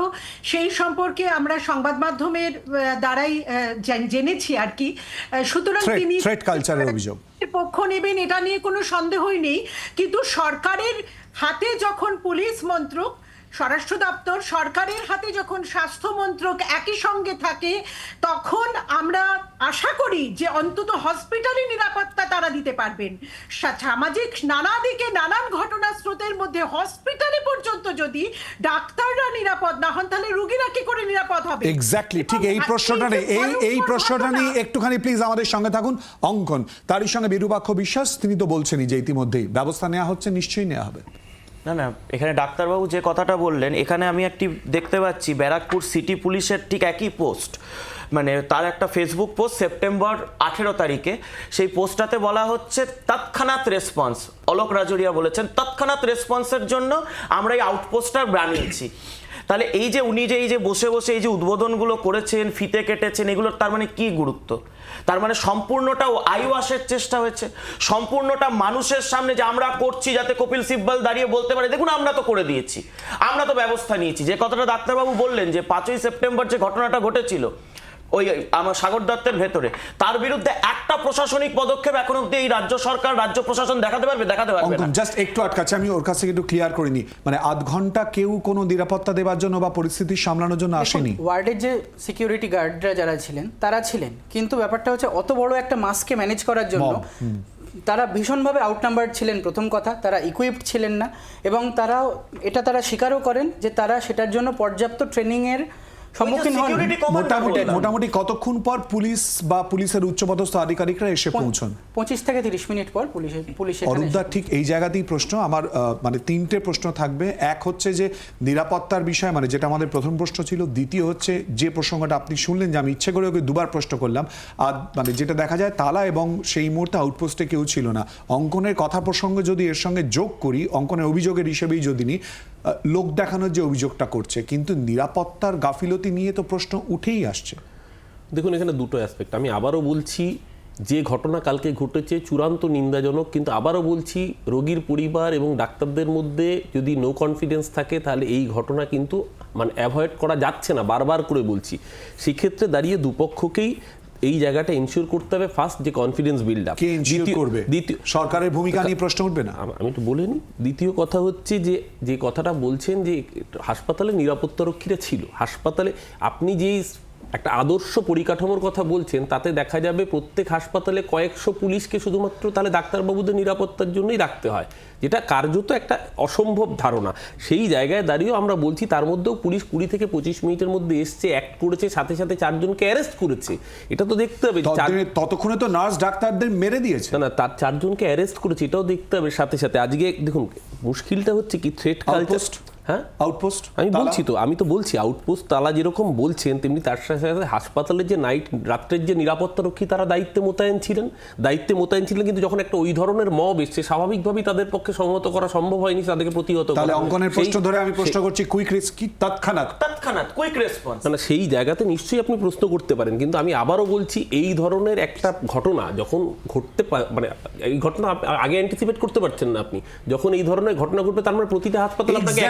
সেই সম্পর্কে আমরা সংবাদ মাধ্যমের দ্বারাই জেনেছি আর কি। সুতরাং তিনি থ্রেট কালচারের অভিযোগ পক্ষ নেবেন এটা নিয়ে কোনো সন্দেহই নেই। কিন্তু সরকারের হাতে যখন পুলিশ মন্ত্রক, স্বরাষ্ট্র দপ্তর, সরকারের হাতে যখন স্বাস্থ্য মন্ত্রক একই সঙ্গে থাকে, তখন আমরা আশা করি যে অন্তত হসপিটালে নিরাপত্তা তারা দিতে পারবেন। সামাজিক নানা দিকে নানান ঘটনা স্রোতের মধ্যে হসপিটালে পর্যন্ত যদি ডাক্তাররা নিরাপদ না হন, তাহলে রোগীরা কি করে নিরাপদ হবে? এক্স্যাক্টলি, ঠিক এই প্রশ্নটা নেই, এই প্রশ্নটা নিয়ে একটুখানি প্লিজ আমাদের সঙ্গে থাকুন। অঙ্কন, তারই সঙ্গে বিরূপাক্ষ বিশ্বাস, তিনি তো বলছেনই যে ইতিমধ্যেই ব্যবস্থা নেওয়া হচ্ছে, নিশ্চয়ই নেওয়া হবে। না না, এখানে ডাক্তারবাবু যে কথাটা বললেন, এখানে আমি একটি দেখতে পাচ্ছি ব্যারাকপুর সিটি পুলিশের ঠিক একই পোস্ট, মানে তার একটা ফেসবুক পোস্ট সেপ্টেম্বর 18 তারিখে। সেই পোস্টটাতে বলা হচ্ছে তৎক্ষণাৎ রেসপন্স। অলোক রাজুরিয়া বলেছেন তৎক্ষণাৎ রেসপন্সের জন্য আমরা এই আউটপোস্টটা বানিয়েছি। তাহলে এই যে উনি যে এই যে বসে বসে এই যে উদ্বোধনগুলো করেছেন, ফিতে কেটেছেন, এগুলোর তার মানে কি গুরুত্ব? তার মানে সম্পূর্ণটা আইওয়াশের চেষ্টা হয়েছে, সম্পূর্ণটা মানুষের সামনে যে আমরা করছি, যাতে কপিল সিব্বল দাঁড়িয়ে বলতে পারে দেখুন আমরা তো করে দিয়েছি, আমরা তো ব্যবস্থা নিয়েছি। যে কথাটা ডাক্তারবাবু বললেন যে 5ই সেপ্টেম্বর যে ঘটনাটা ঘটেছিল ওই আমার সাগর দত্তের ভেতরে, তার বিরুদ্ধে একটা প্রশাসনিক পদক্ষেপ এখন অব্দি এই রাজ্য সরকার, রাজ্য প্রশাসন দেখাতে পারবে না। জাস্ট একটু আটকাচ্ছে, আমি ওর কাছ থেকে একটু ক্লিয়ার করিনি, মানে আধ ঘন্টা কেউ কোনো নিরাপত্তা দেওয়ার জন্য বা পরিস্থিতি সামলানোর জন্য আসেনি। ওয়ার্ডের যে সিকিউরিটি গার্ডরা যারা ছিলেন তারা ছিলেন, কিন্তু ব্যাপারটা হচ্ছে অত বড় একটা মাসকে ম্যানেজ করার জন্য তারা ভীষণভাবে আউটনাম্বার্ড ছিলেন। প্রথম কথা, তারা ইকুইপড ছিলেন না, এবং তারা স্বীকারও করেন যে তারা সেটার জন্য পর্যাপ্ত ট্রেনিংয়ের সম্মুখীন হন। মোটামুটি কতক্ষণ পর পুলিশ বা পুলিশের উচ্চপদস্থ আধিকারিকরা এসে পৌঁছন? 25 থেকে 30 মিনিট পর পুলিশ। অরূপদা, ঠিক এই জায়গাতেই প্রশ্ন আমার, মানে তিনটে প্রশ্ন থাকবে। এক হচ্ছে যে নিরাপত্তার বিষয়, মানে যেটা আমাদের প্রথম প্রশ্ন ছিল। দ্বিতীয় হচ্ছে যে প্রসঙ্গটা আপনি শুনলেন, যে আমি ইচ্ছে করে ওকে দুবার প্রশ্ন করলাম, আর মানে যেটা দেখা যায় তালা এবং সেই মুহূর্তে আউটপোস্টে কেউ ছিল না। অঙ্কনের কথা প্রসঙ্গে যদি এর সঙ্গে যোগ করি, অঙ্কনের অভিযোগের হিসেবেই যদি নিই, লোক দেখানোর যে অভিযোগটা করছে, কিন্তু নিরাপত্তার গাফিলতি নিয়ে তো প্রশ্ন উঠেই আসছে। দেখুন, এখানে দুটো অ্যাসপেক্ট। আমি আবারও বলছি, যে ঘটনা কালকে ঘটেছে চূড়ান্ত নিন্দাজনক, কিন্তু আবারও বলছি রোগীর পরিবার এবং ডাক্তারদের মধ্যে যদি নো কনফিডেন্স থাকে, তাহলে এই ঘটনা কিন্তু মানে অ্যাভয়েড করা যাচ্ছে না, বারবার করে বলছি। সেক্ষেত্রে দাঁড়িয়ে দুপক্ষকেই এই জায়গাটা ইনশিওর করতে হবে। ফার্স্ট, যে কনফিডেন্স বিল্ড আপ, দ্বিতীয় সরকারের ভূমিকা নিয়ে প্রশ্ন উঠবে না, আমি তো বলিনি। দ্বিতীয় কথা হচ্ছে যে কথাটা বলছেন যে হাসপাতালে নিরাপত্তারক্ষীরা ছিল, হাসপাতালে আপনি যেই একটা আদর্শ পরিকাঠামোর কথা বলছেন, তাতে দেখা যাবে প্রত্যেক হাসপাতালে কয়েকশো পুলিশকে শুধুমাত্র তাহলে ডাক্তারবাবুদের নিরাপত্তার জন্যই রাখতে হয়, যেটা কার্যত একটা অসম্ভব ধারণা। সেই জায়গায় দাঁড়িয়েও আমরা বলছি, তার মধ্যেও পুলিশ 20 থেকে 25 মিনিটের মধ্যে এসছে, অ্যাক্ট করেছে, সাথে সাথে 4 জনকে অ্যারেস্ট করেছে। এটা তো দেখতে হবে। ততক্ষণে তো নার্স ডাক্তারদের মেরে দিয়েছে। না, তার 4 জনকে অ্যারেস্ট করেছে, এটাও দেখতে হবে সাথে সাথে। আজকে দেখুন, মুশকিলটা হচ্ছে কি, থ্রেট কালচার হ্যাঁ আউটপোস্ট আমি বলছি তো, আমি তো বলছি আউটপোস্ট তালা যেরকম বলছেন, তেমনি তার সাথে সাথে হাসপাতালের যে রাত্রের যে নিরাপত্তারক্ষী তারা দায়িত্বে মোতায়েন ছিলেন কিন্তু যখন একটা ওই ধরনের মব এসছে, স্বাভাবিকভাবেই তাদের পক্ষে সংহত করা সম্ভব হয়নি, তাদেরকে প্রতিহত করা। তাহলে অঙ্কনের প্রশ্ন ধরে আমি প্রশ্ন করছি, কুইক রেসকি তৎক্ষণাৎ কুইক রেসপন্স, মানে সেই জায়গাতে নিশ্চয়ই আপনি প্রশ্ন করতে পারেন, কিন্তু আমি আবারও বলছি এই ধরনের একটা ঘটনা যখন ঘটতে মানে এই ঘটনা আগে অ্যান্টিসিপেট করতে পারছেন না আপনি, যখন এই ধরনের ঘটনা ঘটবে তার মানে প্রতিটা হাসপাতাল আপনাকে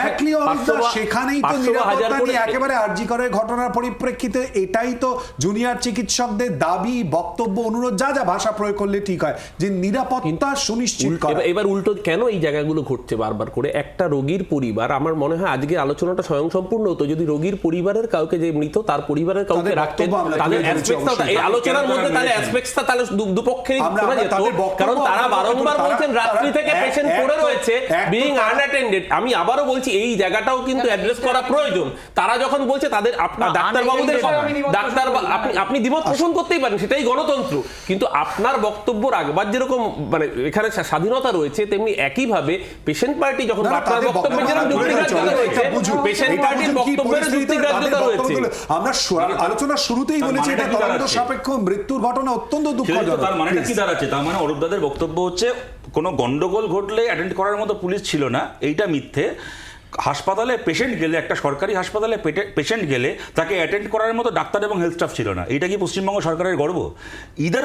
সেখানেই তো নিরাপত্তা নিয়ে একেবারে আরজি করের ঘটনার পরিপ্রেক্ষিতে এটাই তো জুনিয়র চিকিৎসকদের দাবি, বক্তব্য, অনুরোধ, যা যা ভাষা প্রয়োগ করলে ঠিক হয়, যে নিরাপত্তা সুনিশ্চিত করা। এবার উল্টো কেন এই জায়গাগুলো ঘটছে বারবার করে? একটা রোগীর পরিবার, আমার মনে হয় আজকে আলোচনাটা স্বয়ংসম্পূর্ণ হতো যদি রোগীর পরিবারের কাউকে, যে মৃত তার পরিবারের কাউকে রাখতেন, তাদের অ্যাসপেক্টসটা এই আলোচনার মধ্যে তাহলে অ্যাসপেক্টসটা তাহলে দুপক্ষেরই শোনা যেত, কারণ তারা বারংবার বলছেন রাত্রি থেকে পেশেন্ট পড়ে রয়েছে বিইং আনঅ্যাটেন্ডেড। আমি আবারও বলছি এই জায়গাটাও কিন্তু অ্যাড্রেস করা প্রয়োজন। তারা যখন বলছে তাদের ডাক্তারবাবুদের আপনি দ্বিমত পোষণ করতেই পারেন, সেটাই গণতন্ত্র, কিন্তু আপনার বক্তব্য রাখবার যেরকম মানে এখানে স্বাধীনতা রয়েছে, তেমনি একইভাবে পেশেন্ট পার্টি যখন আপনার বক্তব্যের যেরকম যুক্তিগ্রাহ্যতা রয়েছে, পেশেন্ট পার্টির বক্তব্যের যুক্তিগ্রাহ্যতা রয়েছে। আমরা আলোচনার শুরুতেই বলেছি এটা তদন্ত সাপেক্ষ মৃত্যুর ঘটনা, অত্যন্ত দুঃখজনক। তার মানেটা কি দাঁড়াচ্ছে? তার মানে অরূপদাদের বক্তব্য হচ্ছে কোনো গন্ডগোল ঘটলে অ্যাটেন্ড করার মতো পুলিশ ছিল না, এইটা মিথ্যে। হাসপাতালে পেশেন্ট গেলে, একটা সরকারি হাসপাতালে পেশেন্ট গেলে তাকে অ্যাটেন্ড করার মতো ডাক্তার এবং হেলথ স্টাফ ছিল না, এটা কি পশ্চিমবঙ্গ সরকারের গর্ব? ইদার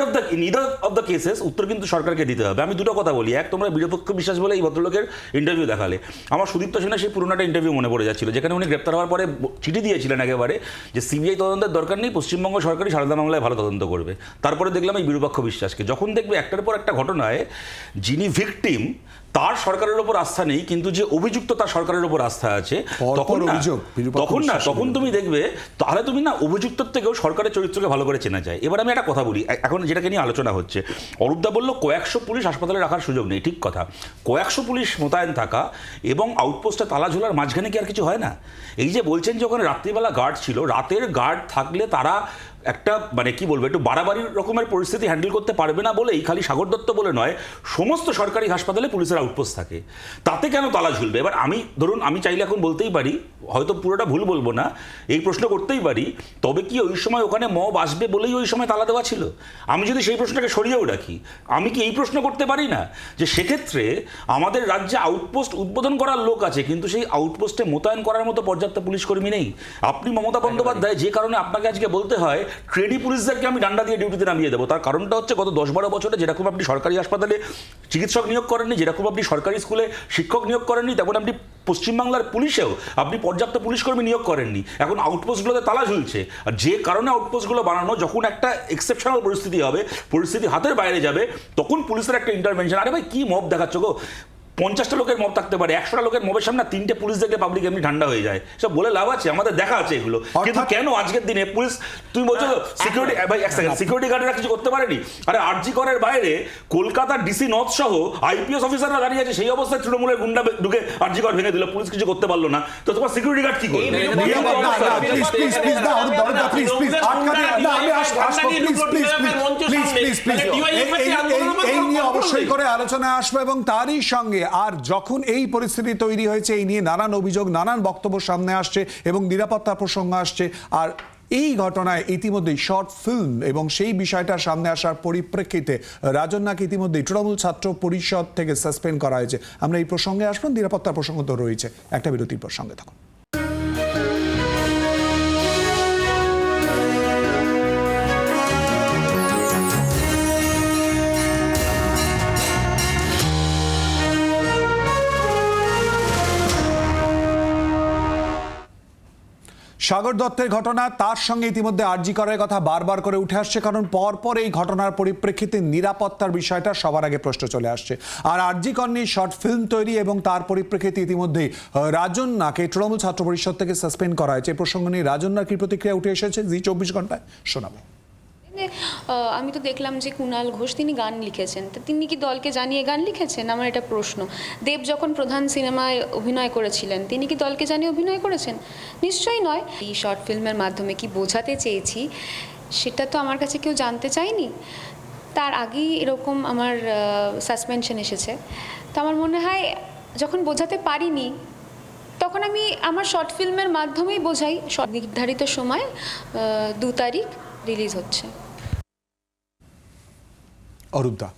অফ দ্য কেসেস উত্তর কিন্তু সরকারকে দিতে হবে। আমি দুটো কথা বলি, এক, তোমরা বিরূপক্ষ বিশ্বাস বলে এই ভদ্রলোকের ইন্টারভিউ দেখালে, আমার সুদীপ্ত সেনের সেই পুরোনো একটা ইন্টারভিউ মনে পড়ে যাচ্ছিল, যেখানে উনি গ্রেপ্তার হওয়ার পরে চিঠি দিয়েছিলেন একেবারে যে সিবিআই তদন্তের দরকার নেই, পশ্চিমবঙ্গ সরকারই সারদা মামলায় ভালো তদন্ত করবে। তারপরে দেখলাম এই বিরূপক্ষ বিশ্বাসকে, যখন দেখবে একটার পর একটা ঘটনায় যিনি ভিকটিম তার সরকারের উপর আস্থা নেই, কিন্তু যে অভিযুক্ত তার সরকারের উপর আস্থা আছে, তখন তুমি দেখবে তাহলে তুমি না অভিযুক্তর থেকেও সরকারের চরিত্রকে ভালো করে চেনা যায়। এবার আমি একটা কথা বলি, এখন যেটাকে নিয়ে আলোচনা হচ্ছে, অরূপদা বলল কয়েকশো পুলিশ হাসপাতালে রাখার সুযোগ নেই, ঠিক কথা, কয়েকশো পুলিশ মোতায়েন থাকা এবং আউটপোস্টে তালা ঝোলার মাঝখানে কি আর কিছু হয় না? এই যে বলছেন যে ওখানে রাত্রিবেলা গার্ড ছিল, রাতের গার্ড থাকলে তারা একটা মানে কি বলবো একটু বাড়াবাড়ি রকমের পরিস্থিতি হ্যান্ডেল করতে পারবে না বলেই খালি সাগর দত্ত বলে নয়, সমস্ত সরকারি হাসপাতালে পুলিশের আউটপোস্ট থাকে, তাতে কেন তালা ঝুলবে? এবার আমি চাইলে এখন বলতেই পারি, হয়তো পুরোটা ভুল বলবো না, এই প্রশ্ন করতেই পারি, তবে কি ওই সময় ওখানে মব আসবে বলেই ওই সময় তালা দেওয়া ছিল? আমি যদি সেই প্রশ্নটাকে সরিয়েও রাখি, আমি কি এই প্রশ্ন করতে পারি না যে সেক্ষেত্রে আমাদের রাজ্যে আউটপোস্ট উদ্বোধন করার লোক আছে, কিন্তু সেই আউটপোস্টে মোতায়েন করার মতো পর্যাপ্ত পুলিশ কর্মী নেই? আপনি মমতা বন্দ্যোপাধ্যায় যে কারণে আপনাকে আজকে বলতে হয় ট্রেডি পুলিশদেরকে আমি ডান্ডা দিয়ে ডিউটিতে নামিয়ে দেবো, তার কারণটা হচ্ছে গত 10-12 বছরে যেরকম আপনি সরকারি হাসপাতালে চিকিৎসক নিয়োগ করেননি, যেরকম আপনি সরকারি স্কুলে শিক্ষক নিয়োগ করেননি, তেমন আপনি পশ্চিমবাংলার পুলিশেও আপনি পর্যাপ্ত পুলিশ কর্মী নিয়োগ করেননি। এখন আউটপোস্টগুলোতে তালা ঝুলছে, আর যে কারণে আউটপোস্টগুলো বানানো, যখন একটা এক্সেপশনাল পরিস্থিতি হবে, পরিস্থিতি হাতের বাইরে যাবে, তখন পুলিশের একটা ইন্টারভেনশন। আরে ভাই কি মব দেখাচ্ছ গো? 50টা লোকের মব থাকতে পারে, 100টা লোকের মবের সামনে 3টে পুলিশ দেখলে পাবলিক এমনি ঠান্ডা হয়ে যায়, সব বলে লাভ আছে? আমাদের দেখা আছে এগুলো, কিন্তু কেন আজকের দিনে পুলিশ, তুমি বলছো সিকিউরিটি, ভাই এক সেকেন্ড, সিকিউরিটি গার্ডরা কিছু করতে পারেনি? আরে আরজি করের বাইরে কলকাতার ডিসি নর্থ সহ আইপিএস অফিসাররা দাঁড়িয়ে আছে, সেই অবস্থায় তৃণমূলের গুন্ডা ঢুকে আরজি কর ভেঙে দিল, পুলিশ কিছু করতে পারলো না, তো তোমার সিকিউরিটি গার্ড কি করবে? এই নিয়ে অবশ্যই করে আলোচনা আসবে, এবং তারই সঙ্গে আর যখন এই পরিস্থিতি তৈরি হয়েছে, এই নিয়ে নানান অভিযোগ, নানান বক্তব্য সামনে আসছে এবং নিরাপত্তার প্রসঙ্গ আসছে, আর এই ঘটনায় ইতিমধ্যেই শর্ট ফিল্ম এবং সেই বিষয়টা সামনে আসার পরিপ্রেক্ষিতে রাজন্যাকে ইতিমধ্যেই তৃণমূল ছাত্র পরিষদ থেকে সাসপেন্ড করা হয়েছে। আমরা এই প্রসঙ্গে আসবো, নিরাপত্তার প্রসঙ্গ তো রয়েছে, একটা বিরতির প্রসঙ্গে থাকুন। সাগর দত্তের ঘটনা, তার সঙ্গে ইতিমধ্যে আরজি করার কথা বারবার করে উঠে আসছে, কারণ পরপর এই ঘটনার পরিপ্রেক্ষিতে নিরাপত্তার বিষয়টা সবার আগে প্রশ্ন চলে আসছে। আর আরজি কর নিয়ে শর্ট ফিল্ম তৈরি এবং তার পরিপ্রেক্ষিতে ইতিমধ্যেই রাজন্যাকে তৃণমূল ছাত্র পরিষদ থেকে সাসপেন্ড করা হয়েছে। এই প্রসঙ্গ নিয়ে রাজন্যার কি প্রতিক্রিয়া উঠে এসেছে জি 24 ঘন্টায় শোনাবো। আমি তো দেখলাম যে কুণাল ঘোষ তিনি গান লিখেছেন, তো তিনি কি দলকে জানিয়ে গান লিখেছেন? আমার এটা প্রশ্ন। দেব যখন প্রধান সিনেমায় অভিনয় করেছিলেন, তিনি কি দলকে জানিয়ে অভিনয় করেছেন? নিশ্চয়ই নয়। এই শর্ট ফিল্মের মাধ্যমে কি বোঝাতে চেয়েছি সেটা তো আমার কাছে কেউ জানতে চায়নি। তার আগেই এরকম আমার সাসপেনশন এসেছে, তো আমার মনে হয় যখন বোঝাতে পারিনি তখন আমি আমার শর্ট ফিল্মের মাধ্যমেই বোঝাই নির্ধারিত সময় 2 তারিখ রিলিজ হচ্ছে। অরূপদা,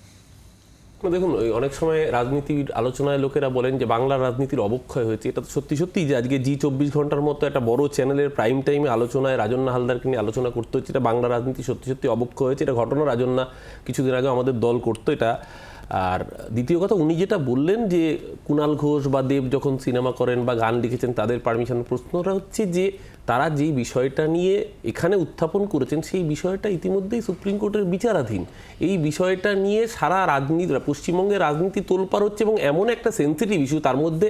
দেখুন ওই অনেক সময় রাজনীতির আলোচনায় লোকেরা বলেন যে বাংলার রাজনীতির অবক্ষয় হয়েছে। এটা তো সত্যি সত্যি যে আজকে জি24 ঘন্টার মতো একটা বড় চ্যানেলের প্রাইম টাইমে আলোচনায় রাজন্না হালদারকে নিয়ে আলোচনা করতে হচ্ছে, এটা বাংলা রাজনীতি সত্যি সত্যি অবক্ষয় হয়েছে। এটা ঘটনা রাজন্না কিছুদিন আগে আমাদের দল করতো এটা। আর দ্বিতীয় কথা, উনি যেটা বললেন যে কুণাল ঘোষ বা দেব যখন সিনেমা করেন বা গান লিখেছেন তাদের পারমিশন, প্রশ্নটা হচ্ছে যে তারা যেই বিষয়টা নিয়ে এখানে উত্থাপন করেছেন সেই বিষয়টা ইতিমধ্যেই সুপ্রিম কোর্টের বিচারাধীন। এই বিষয়টা নিয়ে সারা রাজনীতি, পশ্চিমবঙ্গের রাজনীতি তোলপাড় হচ্ছে এবং এমন একটা সেন্সিটিভ ইস্যু, তার মধ্যে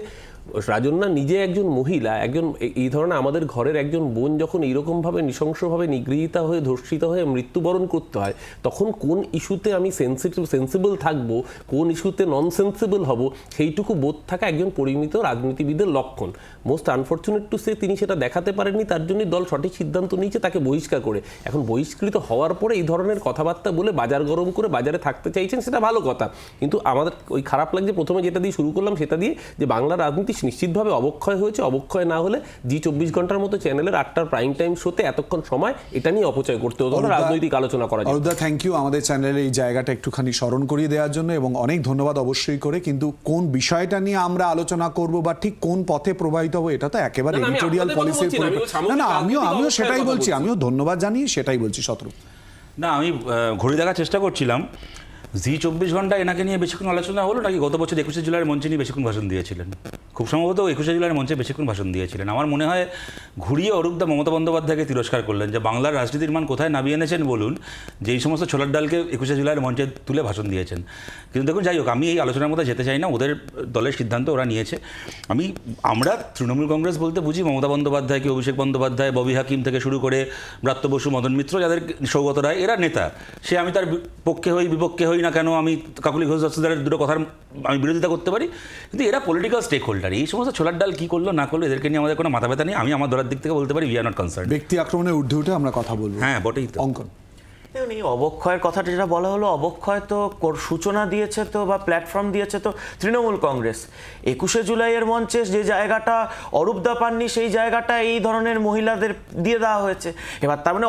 রাজন্না নিজে একজন মহিলা, একজন এই ধরনের আমাদের ঘরের একজন বোন যখন এইরকমভাবে নৃশংসভাবে নিগৃহীতা হয়ে ধর্ষিত হয়ে মৃত্যুবরণ করতে হয়, তখন কোন ইস্যুতে আমি সেন্সিবল থাকবো, কোন ইস্যুতে নন সেন্সিবল হব, সেইটুকু বোধ থাকা একজন পরিমিত রাজনীতিবিদের লক্ষণ। মোস্ট আনফর্চুনেট টু সে তিনি সেটা দেখাতে পারেননি, তার জন্যই দল সঠিক সিদ্ধান্ত নিয়েছে তাকে বহিষ্কার করে। এখন বহিষ্কৃত হওয়ার পরে এই ধরনের কথাবার্তা বলে বাজার গরম করে বাজারে থাকতে চাইছেন, সেটা ভালো কথা। কিন্তু আমাদের ওই খারাপ লাগছে, প্রথমে যেটা দিয়ে শুরু করলাম সেটা দিয়ে, যে বাংলা রাজনীতি নিশ্চিতভাবে অবক্ষয় হয়েছে। অবক্ষয় না হলে জি24 ঘন্টার মতো চ্যানেলের 8টার প্রাইম টাইম শোতে এতক্ষণ সময় এটা নিয়ে অপচয় করতে হতো, রাজনৈতিক আলোচনা করা যায়। অরূপদা, থ্যাংক ইউ আমাদের চ্যানেলে এই জায়গাটা একটুখানি স্মরণ করিয়ে দেওয়ার জন্য, এবং অনেক ধন্যবাদ অবশ্যই করে। কিন্তু কোন বিষয়টা নিয়ে আমরা আলোচনা করব বা ঠিক কোন পথে প্রবাহিত হবে, এটা তো একেবারে এডিটোরিয়াল পলিসির না, আমিও সেটাই বলছি, আমিও ধন্যবাদ জানিয়ে সেটাই বলছি। শতরূপ, না, আমি ঘড়ি দেখার চেষ্টা করছিলাম। জি24 ঘন্টা এনাকে নিয়ে বেশিক্ষণ আলোচনা হলো নাকি গত বছর 21শে জুলাইয়ের মঞ্চে নিয়ে বেশিক্ষণ ভাষণ দিয়েছিলেন? খুব সম্ভবত 21শে জুলাইয়ের মঞ্চে বেশিক্ষণ ভাষণ দিয়েছিলেন। আমার মনে হয় ঘুরিয়ে অরূপদা মমতা বন্দ্যোপাধ্যায়কে তিরস্কার করলেন, যে বাংলার রাজনীতির মান কোথায় নামিয়ে এনেছেন বলুন, যে এই সমস্ত ছোলার ডালকে 21শে জুলাইয়ের মঞ্চে তুলে ভাষণ দিয়েছেন। কিন্তু দেখুন, যাই হোক, আমি এই আলোচনার মধ্যে যেতে চাই না, ওদের দলের সিদ্ধান্ত ওরা নিয়েছে। আমরা তৃণমূল কংগ্রেস বলতে বুঝি মমতা বন্দ্যোপাধ্যায়কে, অভিষেক বন্দ্যোপাধ্যায়, ববি হাকিম থেকে শুরু করে ব্রাত্য বসু, মদন মিত্র, যাদের সৌগত রায়, এরা নেতা। সে আমি তার পক্ষে হই বিপক্ষে হই না কেন, আমি কাকুলি ঘোষ দস্তিদারের দুটো কথার আমি বিরোধিতা করতে পারি, কিন্তু এরা পলিটিক্যাল স্টেক হোল্ডার। এই সমস্ত ছোলার ডাল কী করলো না করলো এদেরকে নিয়ে আমাদের কোনো মাথা ব্যথা নেই। আমি আমার দলের দিক থেকে বলতে পারি, উই আর নট কনসার্ন। ব্যক্তি আক্রমণের ঊর্ধ্বে উঠে আমরা কথা বলবো। হ্যাঁ, বটেই তো। অঙ্কন, দেখুন, এই অবক্ষয়ের কথাটা যেটা বলা হলো, অবক্ষয় তো সূচনা দিয়েছে তো বা প্ল্যাটফর্ম দিয়েছে তো তৃণমূল কংগ্রেস। 21শে জুলাইয়ের মঞ্চে যে জায়গাটা অরূপদা পাননি, সেই জায়গাটা এই ধরনের মহিলাদের দিয়ে দেওয়া হয়েছে। এবার তার মানে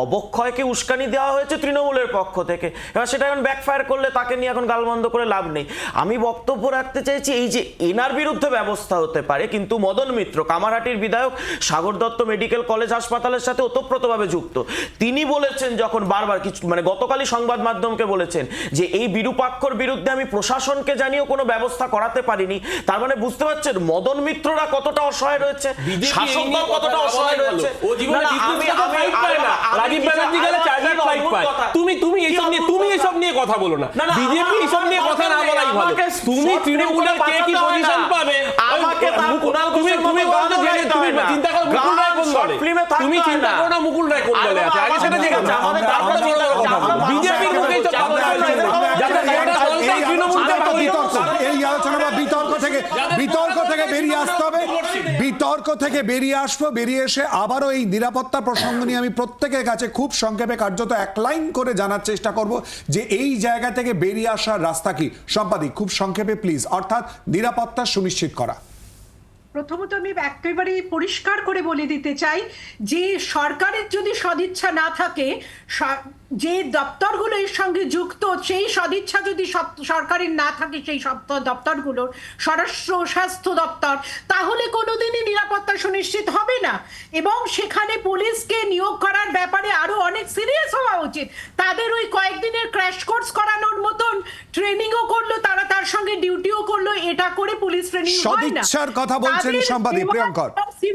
অবক্ষয়কে উস্কানি দেওয়া হয়েছে তৃণমূলের পক্ষ থেকে। এবার সেটা এখন ব্যাকফায়ার করলে তাকে নিয়ে এখন গালমন্দ করে লাভ নেই। আমি বক্তব্য রাখতে চাইছি, এই যে এনার বিরুদ্ধে ব্যবস্থা হতে পারে, কিন্তু মদন মিত্র, কামারহাটির বিধায়ক, সাগর দত্ত মেডিকেল কলেজ হাসপাতালের সাথে ওতপ্রোতভাবে যুক্ত, তিনি বলেছেন যখন কিছু মানে গতকালই সংবাদ মাধ্যমকে বলেছেন যে এই বিরূপাক্ষর বিরুদ্ধে আমি প্রশাসনকে জানিয়েও কোনো ব্যবস্থা করাতে পারিনি। তার মানে বুঝতে পারছেন মদন মিত্ররা কতটা অসহায় রয়েছে, শাসক দল কতটা অসহায় রয়েছে। তুমি এসব নিয়ে কথা বলো না, বিজেপি এসব নিয়ে কথা না বলাই ভালো। তুমি তৃণমূলের কে কি পজিশন পাবে, আমাকে তুমি চিন্তা করো মুকুল রায় কোন দলে, তুমি চিন্তা করো না মুকুল রায় কোন দলে আছে, আগে সেটা জেনে নাও। বিজেপির মুখে তো এই আলোচনা বা বিতর্ক থেকে বেরিয়ে আসতে হবে। বিতর্ক থেকে বেরিয়ে আসবো, বেরিয়ে এসে আবারও এই নিরাপত্তা প্রসঙ্গ নিয়ে আমি প্রত্যেকের কাছে খুব সংক্ষেপে কার্যত এক লাইন করে জানার চেষ্টা করব যে এই জায়গা থেকে বেরিয়ে আসার রাস্তা কি। সম্পাদিক, খুব সংক্ষেপে প্লিজ, অর্থাৎ নিরাপত্তা সুনিশ্চিত করা। প্রথমত আমি একেবারেই পরিষ্কার করে বলে দিতে চাই যে সরকারের যদি সদিচ্ছা না থাকে, যে দপ্তরগুলো এর সঙ্গে যুক্ত সেই সদিচ্ছা যদি সরকারের না থাকে, সেই দপ্তরগুলোর স্বরাষ্ট্র, স্বাস্থ্য দপ্তর, তাহলে কোনোদিনই নিরাপত্তা সুনিশ্চিত হবে না। এবং সেখানে পুলিশকে নিয়োগ করার ব্যাপারে আরো অনেক সিরিয়াস হওয়া উচিত। তাদের ওই কয়েকদিনের ক্র্যাশ কোর্স করানোর মতন ট্রেনিংও করলো তারা, তার সঙ্গে ডিউটিও করলো, এটা করে পুলিশ ট্রেনিং হয় না। সদিচ্ছার কথা বলছেন সম্পাদিক প্রিয়ঙ্কর,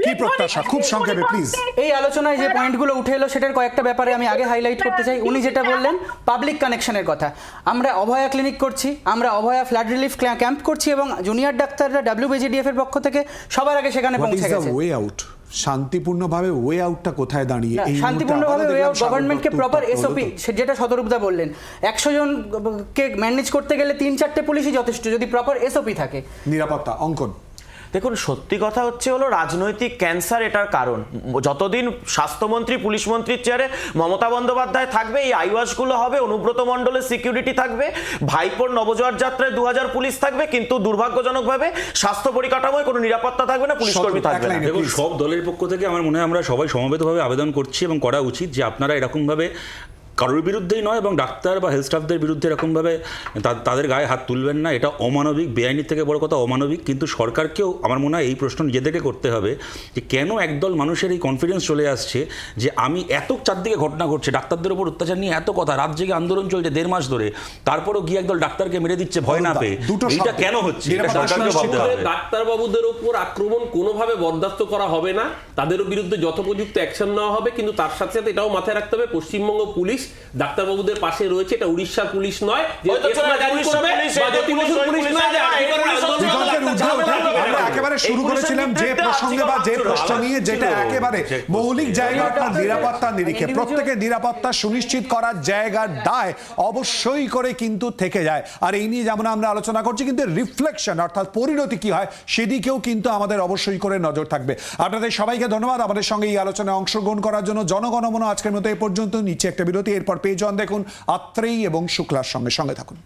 কি প্রত্যাশা খুব সংক্ষেপে প্লিজ। এই আলোচনায় যে পয়েন্টগুলো উঠে এলো সেটার কয়েকটা ব্যাপারে আমি আগে হাইলাইট করতে চাই। উনি যেটা বললেন পাবলিক কানেকশনের কথা, আমরা অভয়া ক্লিনিক করছি, আমরা অভয়া ফ্লাড রিলিফ ক্যাম্প করছি, এবং জুনিয়র ডাক্তাররা WBJDF এর পক্ষ থেকে সবার আগে সেখানে পৌঁছে গেছে। ওয়ে আউট, শান্তিপূর্ণভাবে ওয়ে আউটটা কোথায় দাঁড়িয়ে? এই শান্তিপূর্ণভাবে ওয়ে আউট গভর্নমেন্টকে প্রপার SOP, যেটা শতরূপদা বললেন, 100 জনকে ম্যানেজ করতে গেলে 3-4টে পুলিশই যথেষ্ট যদি প্রপার SOP থাকে। নিরাপত্তা, অঙ্কন। দেখুন, সত্যি কথা হচ্ছে হলো রাজনৈতিক ক্যান্সার এটার কারণ। যতদিন স্বাস্থ্যমন্ত্রী পুলিশ মন্ত্রীর চেয়ারে মমতা বন্দ্যোপাধ্যায় থাকবে, এই আইওয়াসগুলো হবে, অনুব্রত মণ্ডলের সিকিউরিটি থাকবে, ভাইপোর নবজোয়ার যাত্রায় 2000 পুলিশ থাকবে, কিন্তু দুর্ভাগ্যজনকভাবে স্বাস্থ্য পরিকাঠামোয় কোনো নিরাপত্তা থাকবে না, পুলিশ কর্মী থাকবে না। দেখুন, সব দলের পক্ষ থেকে আমার মনে হয় আমরা সবাই সমবেতভাবে আবেদন করছি এবং করা উচিত যে আপনারা এরকমভাবে কারোর বিরুদ্ধেই নয় এবং ডাক্তার বা হেলথ স্টাফদের বিরুদ্ধে এরকমভাবে তাদের গায়ে হাত তুলবেন না। এটা অমানবিক, বেআইনি থেকে বড় কথা অমানবিক। কিন্তু সরকারকেও আমার মনে হয় এই প্রশ্ন নিজেদেরকে করতে হবে যে কেন একদল মানুষের এই কনফিডেন্স চলে আসছে যে আমি এত চারদিকে ঘটনা ঘটছে, ডাক্তারদের উপর অত্যাচার নিয়ে এত কথা, রাত জেগে আন্দোলন চলছে 1.5 মাস ধরে, তারপরেও গিয়ে একদল ডাক্তারকে মেরে দিচ্ছে ভয় না পেয়ে। এটা কেন হচ্ছে? এটা সরকারকে ভাবতে হবে। ডাক্তারবাবুদের উপর আক্রমণ কোনোভাবে বরদাস্ত করা হবে না, তাদের বিরুদ্ধে যথোপযুক্ত অ্যাকশন নেওয়া হবে। কিন্তু তার সাথে সাথে এটাও মাথায় রাখতে হবে পশ্চিমবঙ্গ পুলিশ ডাক্তারবাবুদের পাশে রয়েছে। এটা উড়িষ্যার পুলিশ নয় যে আমরা একেবারে শুরু করেছিলাম যে প্রসঙ্গে বা যে প্রশ্ন নিয়ে, যেটা একেবারে মৌলিক জায়গা অর্থাৎ নিরাপত্তা নিরিখে প্রত্যেকের নিরাপত্তা সুনিশ্চিত করার জায়গার দায় অবশ্যই করে কিন্তু থেকে যায়। আর এই নিয়ে যেমন আমরা আলোচনা করছি, কিন্তু রিফ্লেকশন অর্থাৎ পরিণতি কি হয় সেদিকেও কিন্তু আমাদের অবশ্যই করে নজর থাকবে। আপনাদের সবাইকে ধন্যবাদ আমাদের সঙ্গে এই আলোচনায় অংশগ্রহণ করার জন্য। জনগণমন আজকের মতো এ পর্যন্ত। নিচে একটা বিরতি, এরপর পেয়ে যান দেখুন আত্রেয়ী এবং শুক্লার সঙ্গে থাকুন।